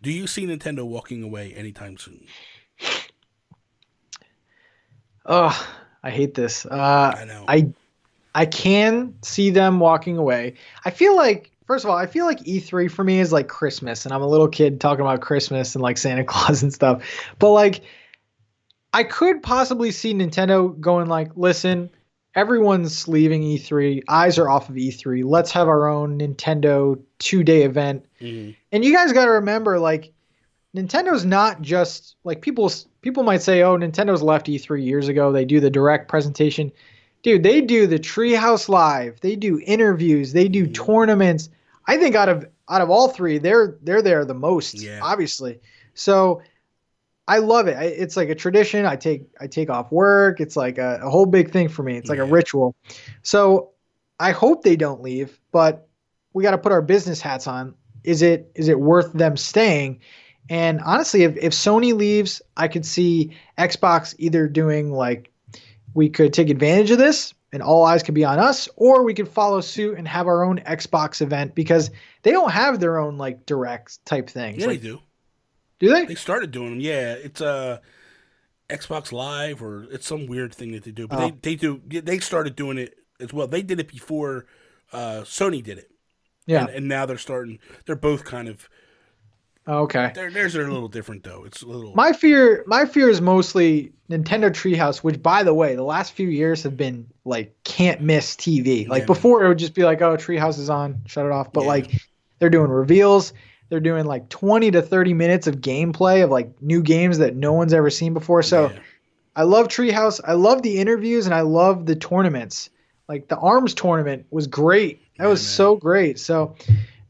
do you see Nintendo walking away anytime soon?
Oh, I hate this.
I know.
I can see them walking away. I feel like, first of all, E3 for me is like Christmas, and I'm a little kid talking about Christmas and like Santa Claus and stuff. But like, I could possibly see Nintendo going like, listen, everyone's leaving E3. Eyes are off of E3. Let's have our own Nintendo 2-day event. And you guys got to remember, like, Nintendo's not just like people might say, oh, Nintendo's left E3 years ago. They do the direct presentation. Dude, they do the Treehouse Live. They do interviews. They do tournaments. I think out of all three, they're there the most, obviously. So I love it. It's like a tradition. I take off work. It's like a whole big thing for me. It's like a ritual. So I hope they don't leave, but we got to put our business hats on. Is it worth them staying? And honestly, if Sony leaves, I could see Xbox either doing like, we could take advantage of this and all eyes could be on us, or we could follow suit and have our own Xbox event, because they don't have their own like direct type things.
Yeah,
like,
they do.
Do they?
They started doing them. Yeah, it's Xbox Live, or it's some weird thing that they do. But they do. They started doing it as well. They did it before Sony did it.
Yeah.
And now they're starting. They're both kind of
Okay.
Theirs are a little different though. It's a little.
My fear is mostly Nintendo Treehouse, which, by the way, the last few years have been like can't miss TV. Like
Yeah,
before, it would just be like, oh, Treehouse is on, shut it off. But
Yeah.
like they're doing reveals. They're doing like 20 to 30 minutes of gameplay of like new games that no one's ever seen before. So I love Treehouse. I love the interviews and I love the tournaments. Like the ARMS tournament was great. That was so great. So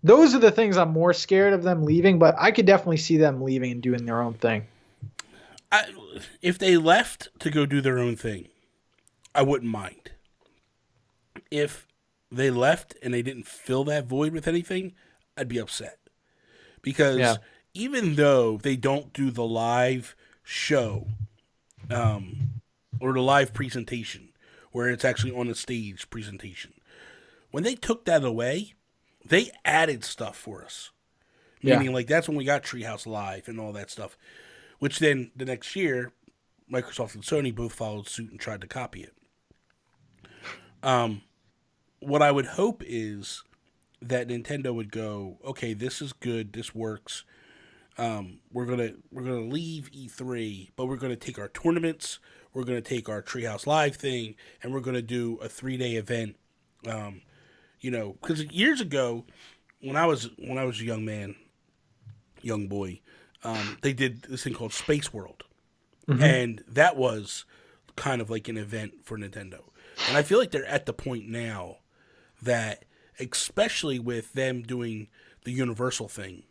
those are the things I'm more scared of them leaving, but I could definitely see them leaving and doing their own thing.
If they left to go do their own thing, I wouldn't mind. If they left and they didn't fill that void with anything, I'd be upset. Because even though they don't do the live show or the live presentation, where it's actually on a stage presentation, when they took that away, they added stuff for us. Meaning, like, that's when we got Treehouse Live and all that stuff. Which then, the next year, Microsoft and Sony both followed suit and tried to copy it. What I would hope is that Nintendo would go, okay, this is good, this works. We're gonna leave E3, but we're gonna take our tournaments, we're gonna take our Treehouse Live thing, and we're gonna do a 3-day event. Because years ago, when I was a young boy, they did this thing called Space World, and that was kind of like an event for Nintendo. And I feel like they're at the point now that, especially with them doing the Universal thing,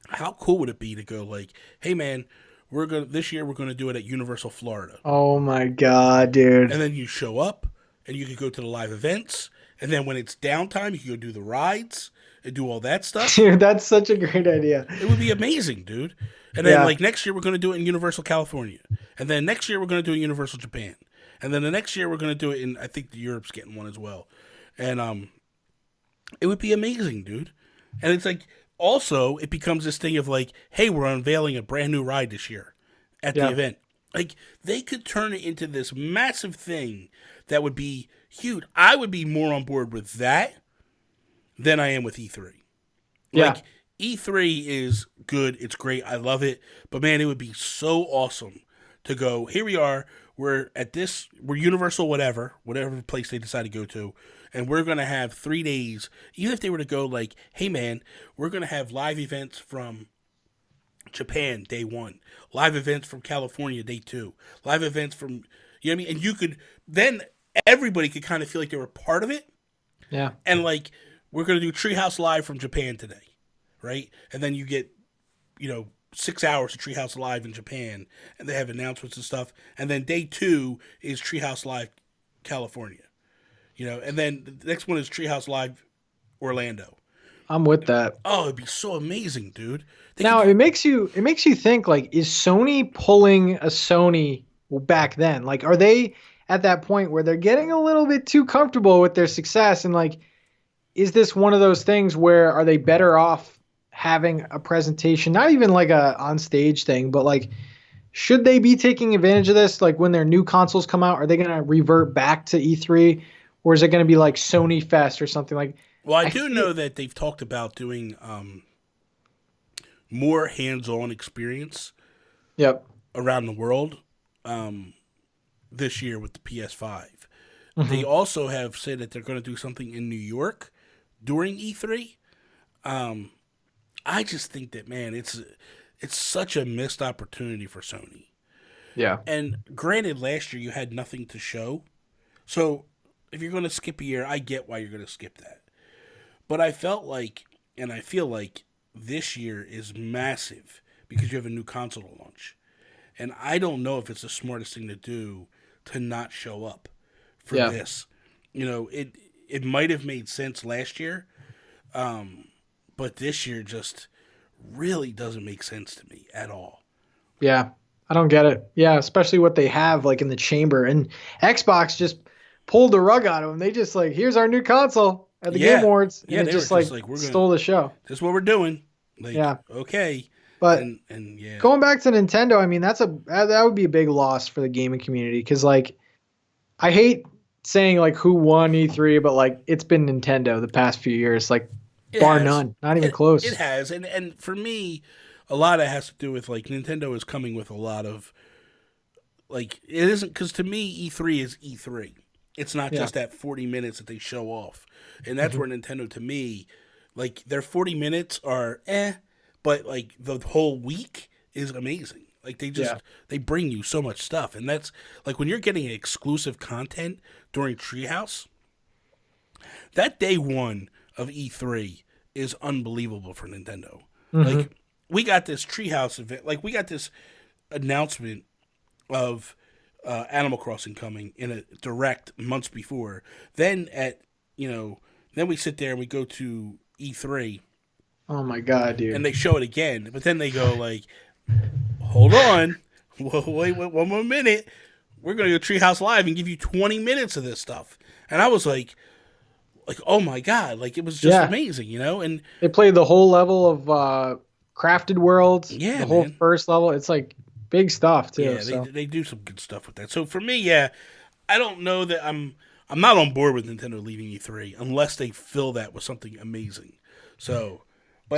how cool would it be to go like, hey man, this year we're gonna do it at Universal Florida.
Oh my god, dude.
And then you show up and you can go to the live events, and then when it's downtime you can go do the rides and do all that stuff.
Dude, that's such a great idea.
It would be amazing, dude. And then like next year we're gonna do it in Universal California. And then next year we're gonna do it in Universal Japan. And then the next year we're gonna do it in, I think Europe's getting one as well. And it would be amazing, dude. And it's like, also, it becomes this thing of like, hey, we're unveiling a brand new ride this year at the event. Like, they could turn it into this massive thing that would be huge. I would be more on board with that than I am with E3. Like, E3 is good. It's great. I love it. But, man, it would be so awesome to go, here we are. We're Universal whatever place they decide to go to. And we're going to have 3 days, even if they were to go like, hey, man, we're going to have live events from Japan, day 1. Live events from California, day 2. Live events from, you know what I mean? And you could, then everybody could kind of feel like they were part of it.
Yeah.
And like, we're going to do Treehouse Live from Japan today, right? And then you get, 6 hours of Treehouse Live in Japan, and they have announcements and stuff. And then day 2 is Treehouse Live California. And then the next one is Treehouse Live Orlando.
I'm with that.
Oh, it'd be so amazing, dude.
It makes you think, like, is Sony pulling a Sony back then? Like, are they at that point where they're getting a little bit too comfortable with their success? And like, is this one of those things where are they better off having a presentation, not even like a on stage thing, but like, should they be taking advantage of this? Like when their new consoles come out, are they going to revert back to E3? Or is it going to be like Sony Fest or something like?
Well, I do know that they've talked about doing more hands-on experience. Around the world this year with the PS5. They also have said that they're going to do something in New York during E3. I just think that, man, it's such a missed opportunity for Sony.
Yeah.
And granted, last year you had nothing to show, so if you're going to skip a year, I get why you're going to skip that. But I felt like, and I feel like this year is massive because you have a new console to launch. And I don't know if it's the smartest thing to do to not show up for this. It might have made sense last year, but this year just really doesn't make sense to me at all.
Yeah, I don't get it. Yeah, especially what they have like in the chamber. And Xbox just pulled the rug out of them. They just like, here's our new console at the Game Awards. And it just like stole the show.
This is what we're doing. Like, okay.
But
and
going back to Nintendo, I mean, that would be a big loss for the gaming community. Cause like, I hate saying like who won E3, but like it's been Nintendo the past few years. Like
It
bar
has.
none. Not even
It
close.
has, and for me, a lot of it has to do with like Nintendo is coming with a lot of like it isn't because to me E3 is E3. It's not
Yeah.
just that 40 minutes that they show off, and that's
Hmm.
where Nintendo to me, like their 40 minutes are but like the whole week is amazing. Like
Yeah.
they bring you so much stuff, and that's like when you're getting exclusive content during Treehouse. That day one of E3 is unbelievable for Nintendo.
Hmm.
Like we got this Treehouse event, like we got this announcement of Animal Crossing coming in a direct months before. Then then we sit there and we go to E3
Oh my god,
and
dude.
they show it again. But then they go like, hold on, wait, one more minute. We're gonna go Treehouse Live and give you 20 minutes of this stuff. And I was like oh my god, like it was just
Yeah.
amazing, And
They played the whole level of crafted worlds,
yeah,
the whole
man,
first level. It's like big stuff too.
yeah,
So
they do some good stuff with that. So for me, yeah, I don't know that I'm not on board with Nintendo leaving E3 unless they fill that with something amazing. So,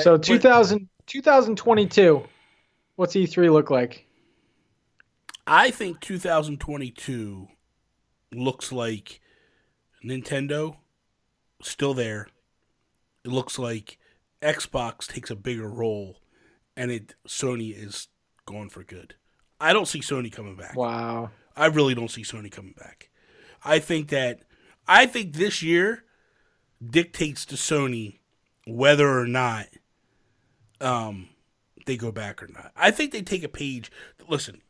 so
but
2022. What's E3 look like?
I think 2022 looks like Nintendo still there. It looks like Xbox takes a bigger role, and Sony is gone for good. I don't see Sony coming back.
Wow.
I really don't see Sony coming back. I think this year dictates to Sony whether or not they go back or not. I think they take a page. Listen,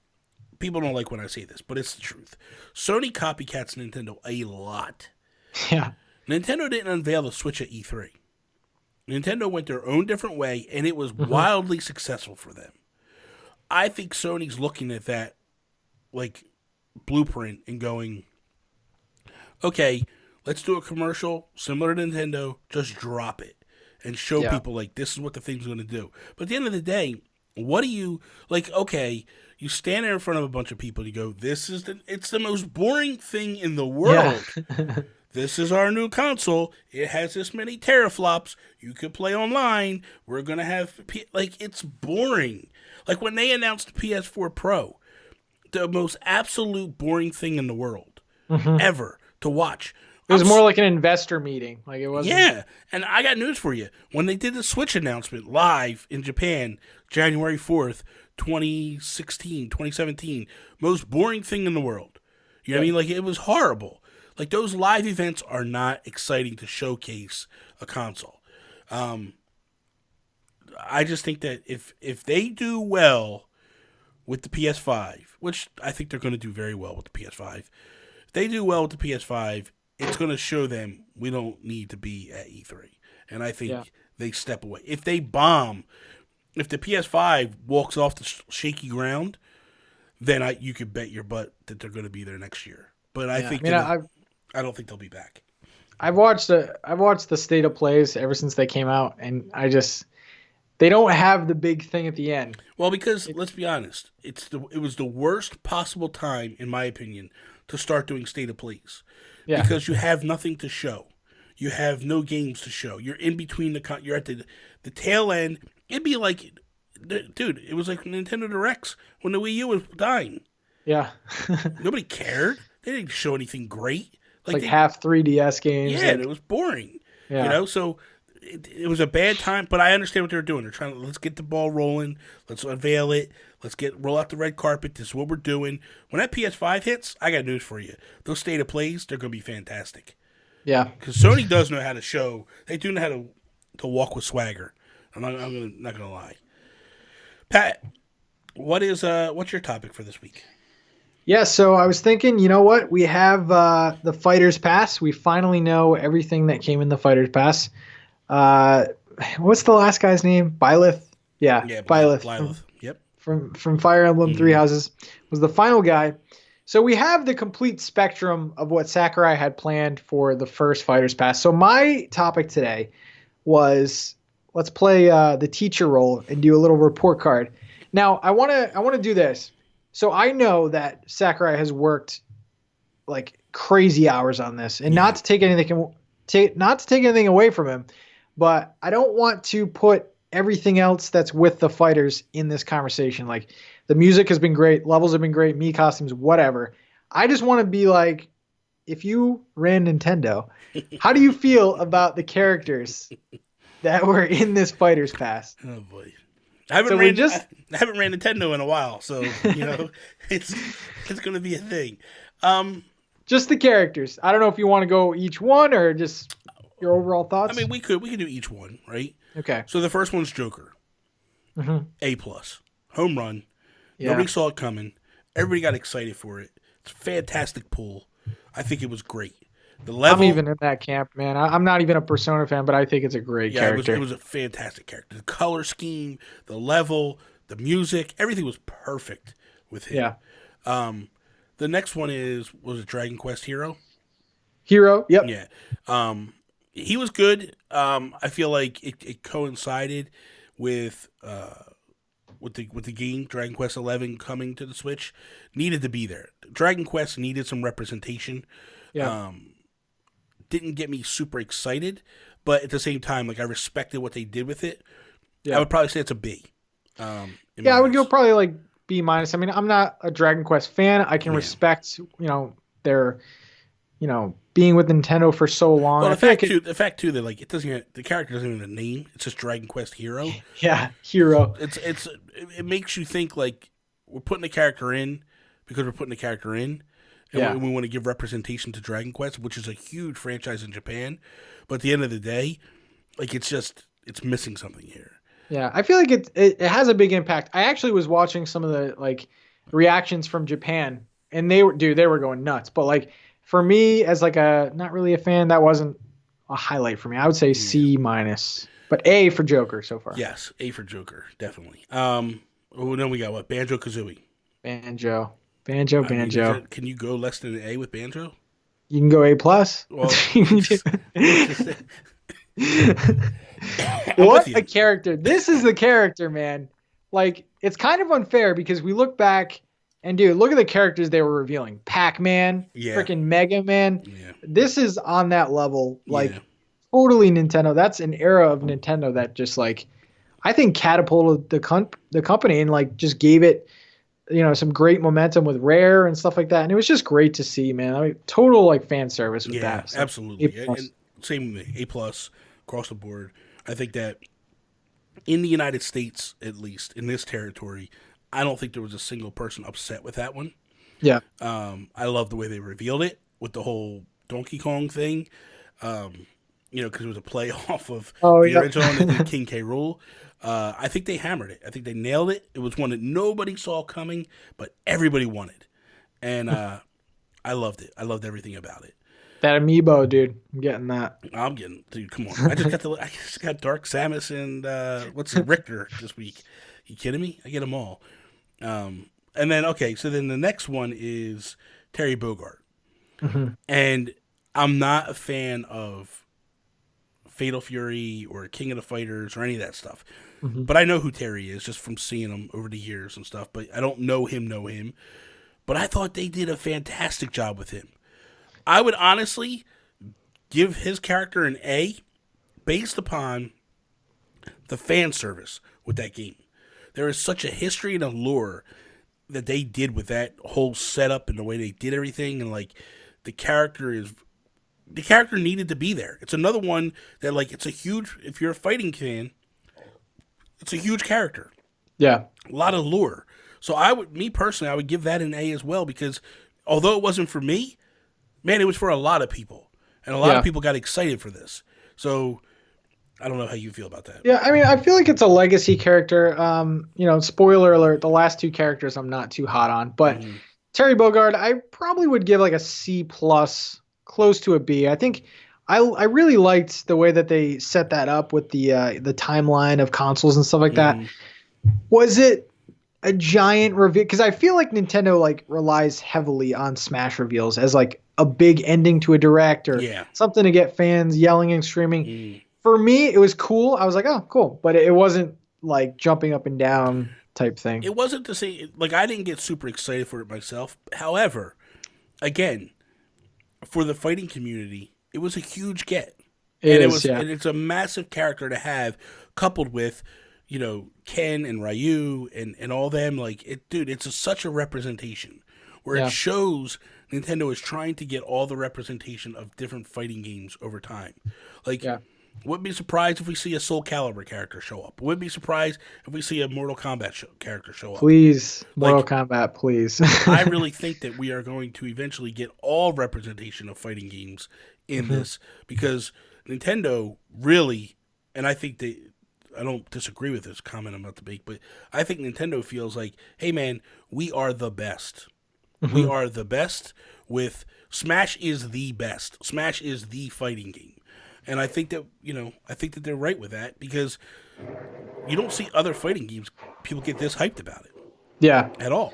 people don't like when I say this, but it's the truth. Sony copycats Nintendo a lot.
Yeah.
Nintendo didn't unveil the Switch at E3. Nintendo went their own different way, and it was
Hmm.
wildly successful for them. I think Sony's looking at that like blueprint and going, okay, let's do a commercial similar to Nintendo, just drop it and show
Yeah.
people like this is what the thing's going to do. But at the end of the day, what do you like? Okay, you stand there in front of a bunch of people and you go, it's the most boring thing in the
Yeah.
world. This is our new console. It has this many teraflops. You could play online. We're going to have, it's boring. Like when they announced the PS4 Pro, the most absolute boring thing in the world
Hmm.
ever to watch.
It was more like an investor meeting. Like it wasn't.
Yeah, and I got news for you. When they did the Switch announcement live in Japan, January 4th, 2017, most boring thing in the world. You know what I mean? Like it was horrible. Like those live events are not exciting to showcase a console. I just think that if they do well with the PS5, which I think they're going to do very well with the PS5, if they do well with the PS5, it's going to show them we don't need to be at E3. And I think
Yeah.
they step away. If they bomb, if the PS5 walks off the shaky ground, then you could bet your butt that they're going to be there next year. But I
Yeah.
think
I mean,
I don't think they'll be back.
I've watched the state of plays ever since they came out, and they don't have the big thing at the end.
Well, because let's be honest, it was the worst possible time, in my opinion, to start doing state of plays.
Yeah.
Because you have nothing to show. You have no games to show. You're in between you're at the tail end. It'd be like, dude, it was like Nintendo Directs when the Wii U was dying.
Yeah.
Nobody cared. They didn't show anything great.
Like half 3DS games.
Yeah, and it was boring.
Yeah.
So it was a bad time, but I understand what they're doing. They're trying to let's get the ball rolling. Let's unveil it. Let's roll out the red carpet. This is what we're doing. When that PS5 hits, I got news for you. Those state of plays, they're going to be fantastic.
Yeah.
Because Sony does know how to show. They do know how to walk with swagger. I'm not gonna lie. Pat, what's your topic for this week?
Yeah, so I was thinking, you know what? We have the Fighter's Pass. We finally know everything that came in the Fighter's Pass. What's the last guy's name? Byleth? Yeah, Byleth.
Byleth. Yep.
From Fire Emblem Three Houses was the final guy. So we have the complete spectrum of what Sakurai had planned for the first Fighter's Pass. So my topic today was let's play the teacher role and do a little report card. Now I want to do this. So I know that Sakurai has worked like crazy hours on this, and not to take anything away from him, but I don't want to put everything else that's with the fighters in this conversation. Like the music has been great, levels have been great, me costumes, whatever. I just want to be like, if you ran Nintendo, how do you feel about the characters that were in this Fighters Pass?
Oh boy. I haven't ran Nintendo in a while, so it's going to be a thing.
Just the characters. I don't know if you want to go each one or just your overall thoughts.
I mean, we could do each one, right?
Okay.
So the first one's Joker.
Mm-hmm.
A+. Home run. Yeah. Nobody saw it coming. Everybody got excited for it. It's a fantastic pull. I think it was great. The level,
I'm even in that camp, man. I'm not even a Persona fan, but I think it's a great character.
It was a fantastic character. The color scheme, the level, the music, everything was perfect with him.
Yeah.
The next one was it Dragon Quest Hero?
Hero, yep.
Yeah. He was good. I feel like it coincided with the game Dragon Quest 11 coming to the Switch. Needed to be there. Dragon Quest needed some representation.
Yeah.
Didn't get me super excited, but at the same time, like I respected what they did with it.
Yeah.
I would probably say it's a B.
I would go probably like B-. I mean, I'm not a Dragon Quest fan. I can respect, their, being with Nintendo for so long.
Well, the fact too that like the character doesn't even have a name. It's just Dragon Quest Hero.
Yeah, Hero.
It makes you think like we're putting the character in because we're putting the character in. And we want to give representation to Dragon Quest, which is a huge franchise in Japan. But at the end of the day, like it's missing something here.
Yeah, I feel like it has a big impact. I actually was watching some of the like reactions from Japan, and they were going nuts. But like for me, as like not really a fan, that wasn't a highlight for me. I would say C-, but A for Joker so far.
Yes, A for Joker, definitely. Then we got what? Banjo-Kazooie.
Banjo.
Can you go less than an A with Banjo?
You can go A+.
Well,
what a character. This is the character, man. Like, it's kind of unfair because we look back and, dude, look at the characters they were revealing. Pac-Man, freaking Mega Man. Yeah. This is on that level. Like, totally Nintendo. That's an era of Nintendo that just, like, I think catapulted the company and, like, just gave it some great momentum with Rare and stuff like that. And it was just great to see, man. I mean, total like fan service with that.
So absolutely. And same with me, A+ across the board. I think that in the United States, at least in this territory, I don't think there was a single person upset with that one.
Yeah.
I love the way they revealed it with the whole Donkey Kong thing. Because it was a play off of the original and then King K. Rool. I think they hammered it. I think they nailed it. It was one that nobody saw coming, but everybody wanted. And I loved it. I loved everything about it.
That amiibo, dude. I'm getting that.
Dude, come on. I just got Dark Samus and Richter this week. You kidding me? I get them all. And then, so then the next one is Terry Bogard.
Mm-hmm.
And I'm not a fan of Fatal Fury or King of the Fighters or any of that stuff.
Mm-hmm.
But I know who Terry is just from seeing him over the years and stuff. But I don't know him. But I thought they did a fantastic job with him. I would honestly give his character an A based upon the fan service with that game. There is such a history and a lore that they did with that whole setup and the way they did everything. And like the character needed to be there. It's another one that like if you're a fighting fan, it's a huge character.
Yeah.
A lot of lore. So I would give that an A as well because although it wasn't for me, man, it was for a lot of people. And a lot of people got excited for this. So I don't know how you feel about that.
Yeah, I mean, I feel like it's a legacy character. Spoiler alert, the last two characters I'm not too hot on. But Terry Bogard, I probably would give like a C+, close to a B. I think I really liked the way that they set that up with the timeline of consoles and stuff like that. Was it a giant reveal? Because I feel like Nintendo like relies heavily on Smash reveals as like a big ending to a direct or something to get fans yelling and screaming. For me, it was cool. I was like, oh, cool. But it wasn't like jumping up and down type thing.
It wasn't the same. Like, I didn't get super excited for it myself. However, again, for the fighting community, it was a huge get. And it's a massive character to have, coupled with, Ken and Ryu and all them. Like, it's such a representation where it shows Nintendo is trying to get all the representation of different fighting games over time. Like, wouldn't be surprised if we see a Soul Calibur character show up. Wouldn't be surprised if we see a Mortal Kombat character show up.
Please, Mortal Kombat, please.
I really think that we are going to eventually get all representation of fighting games in this, because Nintendo really, and I think I don't disagree with this comment I'm about to make, but I think Nintendo feels like, hey man, we are the best. We are the best with Smash is the best. Smash is the fighting game. And I think that, they're right with that, because you don't see other fighting games people get this hyped about it.
Yeah.
At all.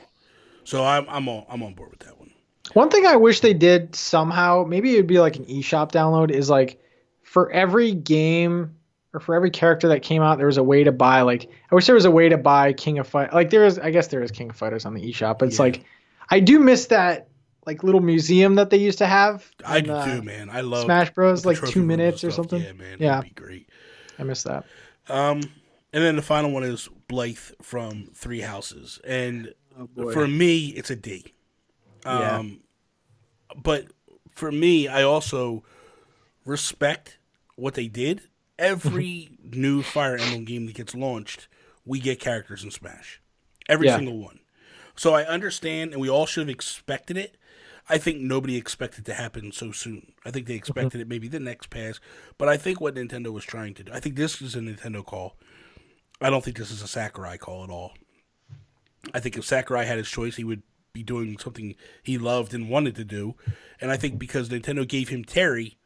So I'm on board with that one.
One thing I wish they did somehow, maybe it'd be like an eShop download, is like for every game or for every character that came out, there was a way to buy, like, I wish there was a way to buy King of Fighters. Like I guess there is King of Fighters on the eShop, but it's like, I do miss that, like, little museum that they used to have.
I do, man. I love
Smash Bros. Like 2 minutes or something.
Yeah, man.
Yeah.
That'd be great.
I miss that.
And then the final one is Blythe from Three Houses. And for me, it's a D. But for me, I also respect what they did. Every new Fire Emblem game that gets launched, we get characters in Smash. Every single one. So I understand, and we all should have expected it. I think nobody expected it to happen so soon. I think they expected it maybe the next pass. But I think what Nintendo was trying to do, I think this is a Nintendo call. I don't think this is a Sakurai call at all. I think if Sakurai had his choice, he would be doing something he loved and wanted to do. And I think because Nintendo gave him Terry,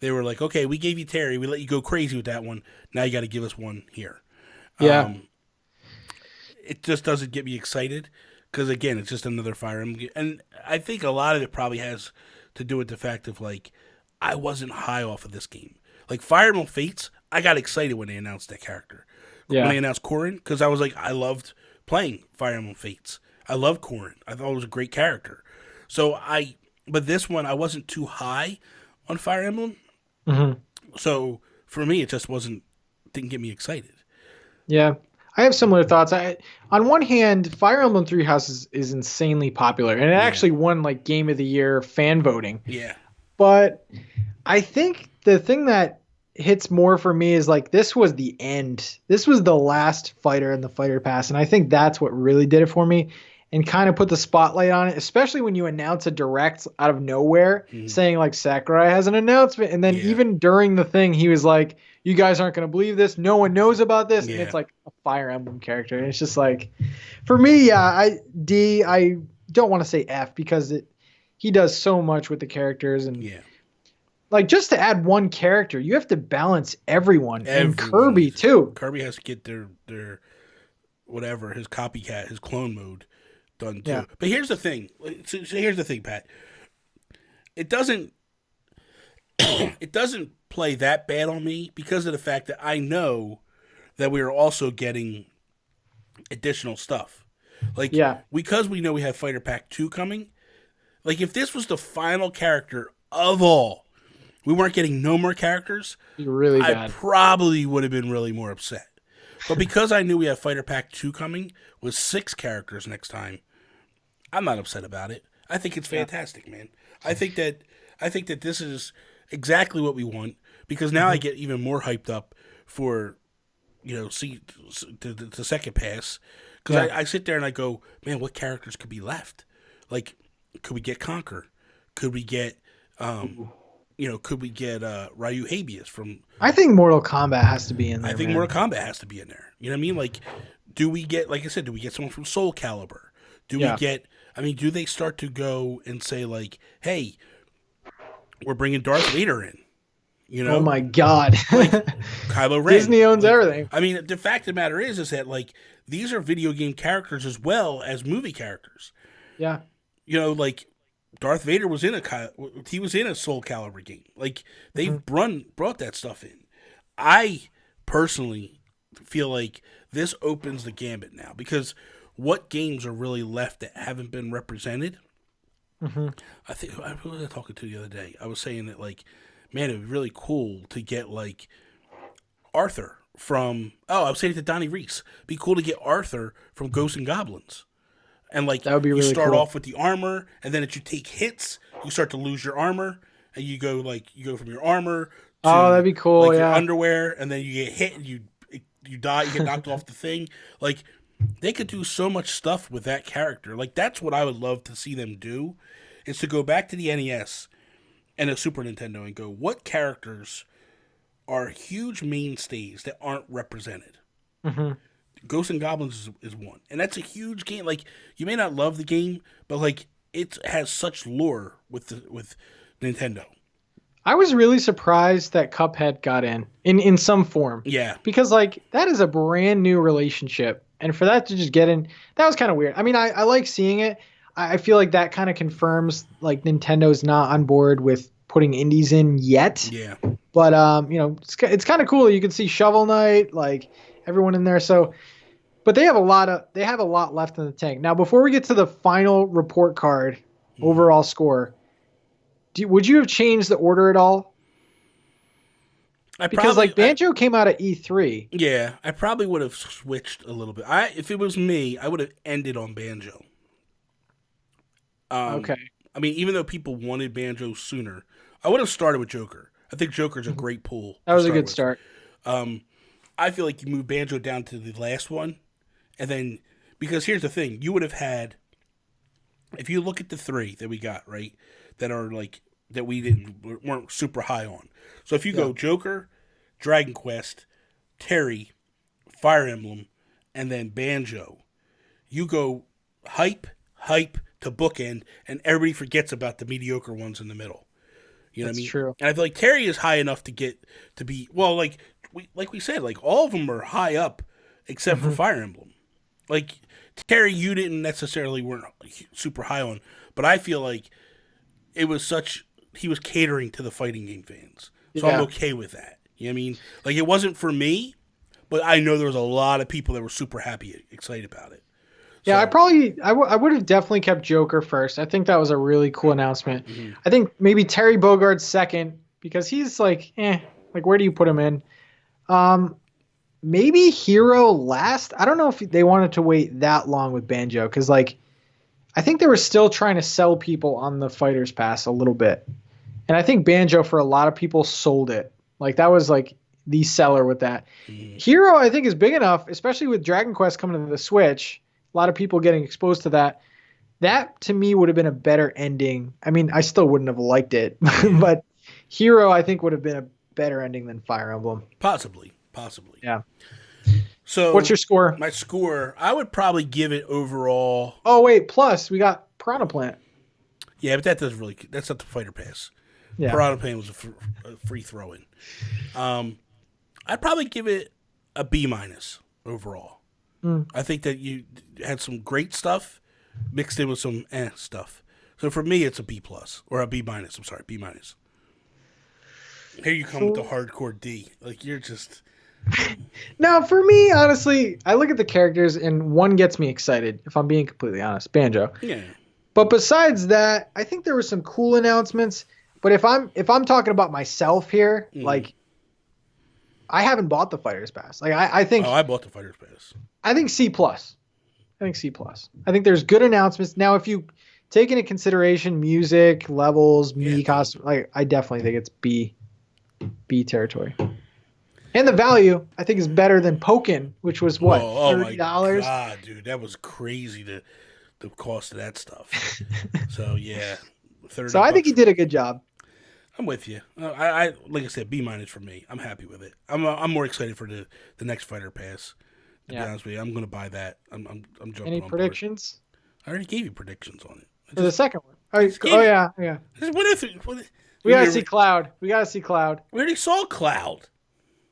they were like, okay, we gave you Terry. We let you go crazy with that one. Now you got to give us one here.
Yeah.
It just doesn't get me excited. Because, again, it's just another Fire Emblem. And I think a lot of it probably has to do with the fact of, like, I wasn't high off of this game. Like, Fire Emblem Fates, I got excited when they announced that character. Yeah. When they announced Corrin, because I was like, I loved playing Fire Emblem Fates. I loved Corrin. I thought it was a great character. But this one, I wasn't too high on Fire Emblem. So, for me, it just didn't get me excited.
Yeah. I have similar thoughts. On one hand, Fire Emblem Three Houses is insanely popular, and it actually won like Game of the Year fan voting.
Yeah.
But I think the thing that hits more for me is like this was the end. This was the last fighter in the Fighter Pass, and I think that's what really did it for me and kind of put the spotlight on it, especially when you announce a direct out of nowhere saying like Sakurai has an announcement, and then even during the thing he was like, you guys aren't going to believe this. No one knows about this. And it's like a Fire Emblem character. And it's just like, for me, I don't want to say F because he does so much with the characters. And like, just to add one character, you have to balance everyone. And Kirby, too.
Kirby has to get their whatever, his copycat, his clone mode done, too. Yeah. But here's the thing. So here's the thing, Pat. It doesn't play that bad on me because of the fact that I know that we are also getting additional stuff. Like, because we know we have Fighter Pack 2 coming, like, if this was the final character of all, we weren't getting no more characters,
really bad.
I probably would have been really more upset. But because I knew we have Fighter Pack 2 coming with 6 characters next time, I'm not upset about it. I think it's fantastic, man. I think that this is exactly what we want, because now I get even more hyped up for, the second pass, because I sit there and I go, man, what characters could be left? Like, could we get Conquer? Could we get, Ryu Habeas from?
I think Mortal Kombat has to be in there.
I think Mortal Kombat has to be in there. You know what I mean? Like, do we get someone from Soul Calibur? Do they start to go and say like, hey, we're bringing Darth Vader in?
Oh my God.
Like, Kylo Ren.
Disney owns everything.
I mean, the fact of the matter is that like these are video game characters as well as movie characters.
Yeah.
Like Darth Vader was in a Soul Calibur game. Like they've brought that stuff in. I personally feel like this opens the gambit now, because what games are really left that haven't been represented? I think, who was I talking to the other day? I was saying that, like, man, it'd be really cool to get like Arthur from. Oh, I was saying it to Donnie Reese. It'd be cool to get Arthur from Ghosts and Goblins. And like
That would be
you
really
start
cool.
off with the armor, and then as you take hits, you start to lose your armor, and you go from your armor
Oh,
to
that'd be cool.
like your
Yeah.
underwear, and then you get hit and you die, you get knocked off the thing. Like they could do so much stuff with that character. Like that's what I would love to see them do, is to go back to the NES and the Super Nintendo and go, what characters are huge mainstays that aren't represented?
hmm
Ghosts and Goblins is one, and that's a huge game. Like you may not love the game, but like it has such lore with Nintendo.
I was really surprised that Cuphead got in some form.
Yeah,
Because like that is a brand new relationship. And for that to just get in, that was kind of weird. I mean, I like seeing it. I feel like that kind of confirms like Nintendo's not on board with putting indies in yet.
yeah.
But it's kind of cool. You can see Shovel Knight, like everyone in there. So, but they have a lot left in the tank. Now, before we get to the final report card, overall score, would you have changed the order at all? Because like Banjo came out at E3.
Yeah, I probably would have switched a little bit. If it was me, I would have ended on Banjo.
Okay.
I mean, even though people wanted Banjo sooner, I would have started with Joker. I think Joker's a great pull.
That was a good start.
I feel like you move Banjo down to the last one, and then because here's the thing, you would have had, if you look at the three that we got right, that are like that weren't super high on. So if you go Joker, Dragon Quest, Terry, Fire Emblem, and then Banjo, you go hype to bookend, and everybody forgets about the mediocre ones in the middle. You know what I mean?
That's true.
And I feel like Terry is high enough to get to be like we said, like all of them are high up except for Fire Emblem. Like Terry, you didn't necessarily weren't super high on, but I feel like it was he was catering to the fighting game fans, so I'm okay with that. You know what I mean? Like it wasn't for me, but I know there was a lot of people that were super happy, excited about it.
Yeah, I would have definitely kept Joker first. I think that was a really cool announcement.
Mm-hmm.
I think maybe Terry Bogard's second because he's like, like where do you put him in? Maybe Hero last. I don't know if they wanted to wait that long with Banjo because like I think they were still trying to sell people on the Fighter's Pass a little bit. And I think Banjo for a lot of people sold it. Like that was like the seller with that. Mm-hmm. Hero I think is big enough, especially with Dragon Quest coming to the Switch. A lot of people getting exposed to that. That to me would have been a better ending. I mean, I still wouldn't have liked it, but Hero I think would have been a better ending than Fire Emblem.
Possibly.
Yeah.
So
what's your score?
My score, I would probably give it overall.
Oh wait, plus we got Piranha Plant.
Yeah, but that's not the Fighter Pass.
Yeah.
Piranha Plant was a free throw-in. I'd probably give it a B- overall. I think that you had some great stuff mixed in with some stuff. So for me, it's a B+ or a B-. I'm sorry, B-. Here you come with the hardcore D. Like you're just.
No, for me, honestly, I look at the characters and one gets me excited. If I'm being completely honest, Banjo.
Yeah.
But besides that, I think there were some cool announcements. But if I'm talking about myself here, like I haven't bought the Fighter's Pass. Like I think.
Oh, I bought the Fighter's Pass.
I think C+. I think there's good announcements. Now, if you take into consideration music, levels, costume, like I definitely think it's B territory. And the value, I think, is better than Pokken, which was what, $30?
My God, dude, that was crazy. The cost of that stuff. So yeah, $30.
So I think he did a good job.
I'm with you. I like I said, B- for me. I'm happy with it. I'm more excited for the next Fighter Pass. To be honest with you, I'm going to buy that. I'm jumping.
Any
on
predictions?
Board. I already gave you predictions on it.
For the second one. Oh yeah. We gotta see Cloud. We
already saw Cloud.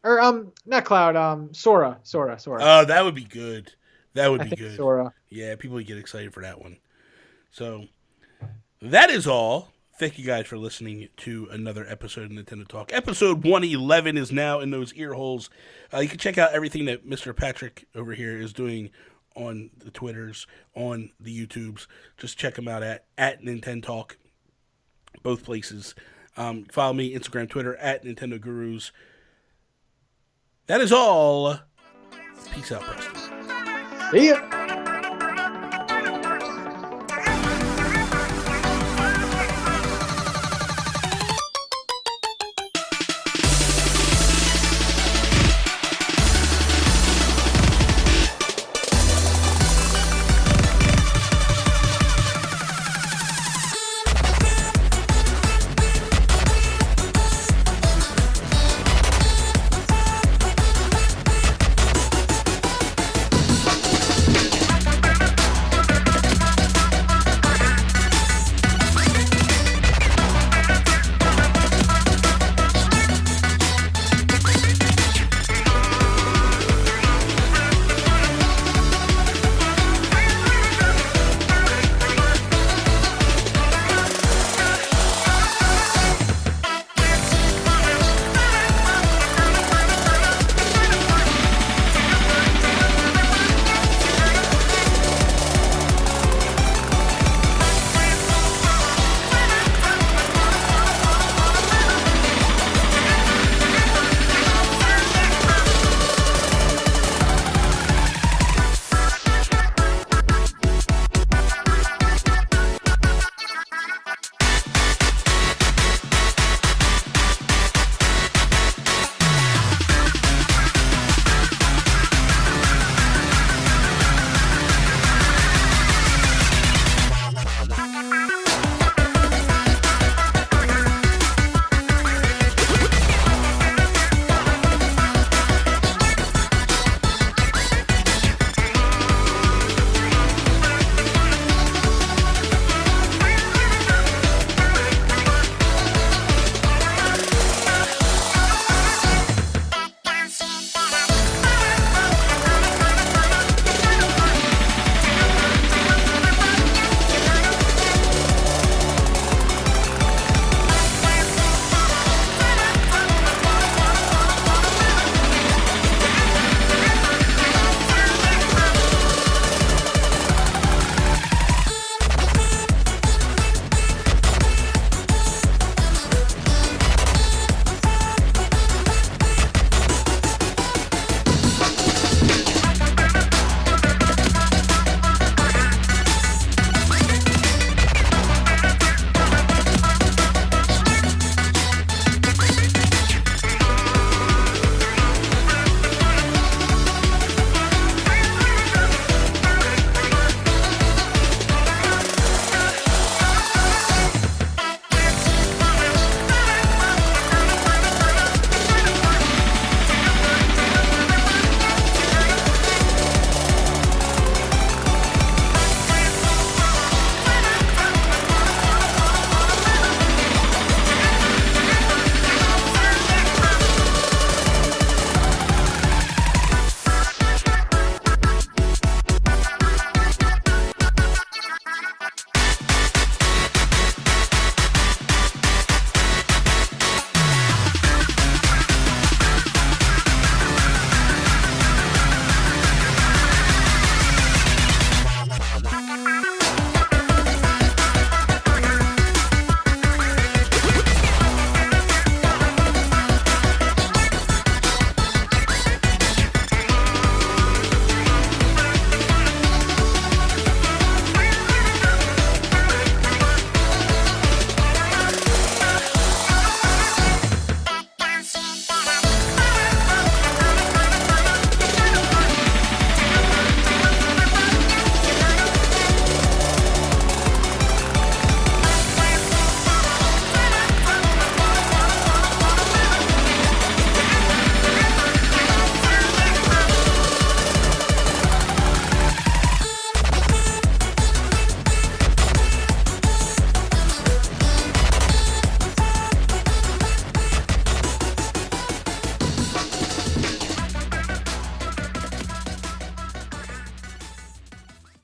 Or not Cloud. Sora.
Oh, that would be good. That would be good.
Sora.
Yeah, people would get excited for that one. So that is all. Thank you guys for listening to another episode of NintenTalk. Episode 111 is now in those ear holes. You can check out everything that Mr. Patrick over here is doing on the Twitters, on the YouTubes. Just check him out at NintenTalk, both places. Follow me, Instagram, Twitter, at Nintendo Gurus. That is all. Peace out, Preston.
See ya.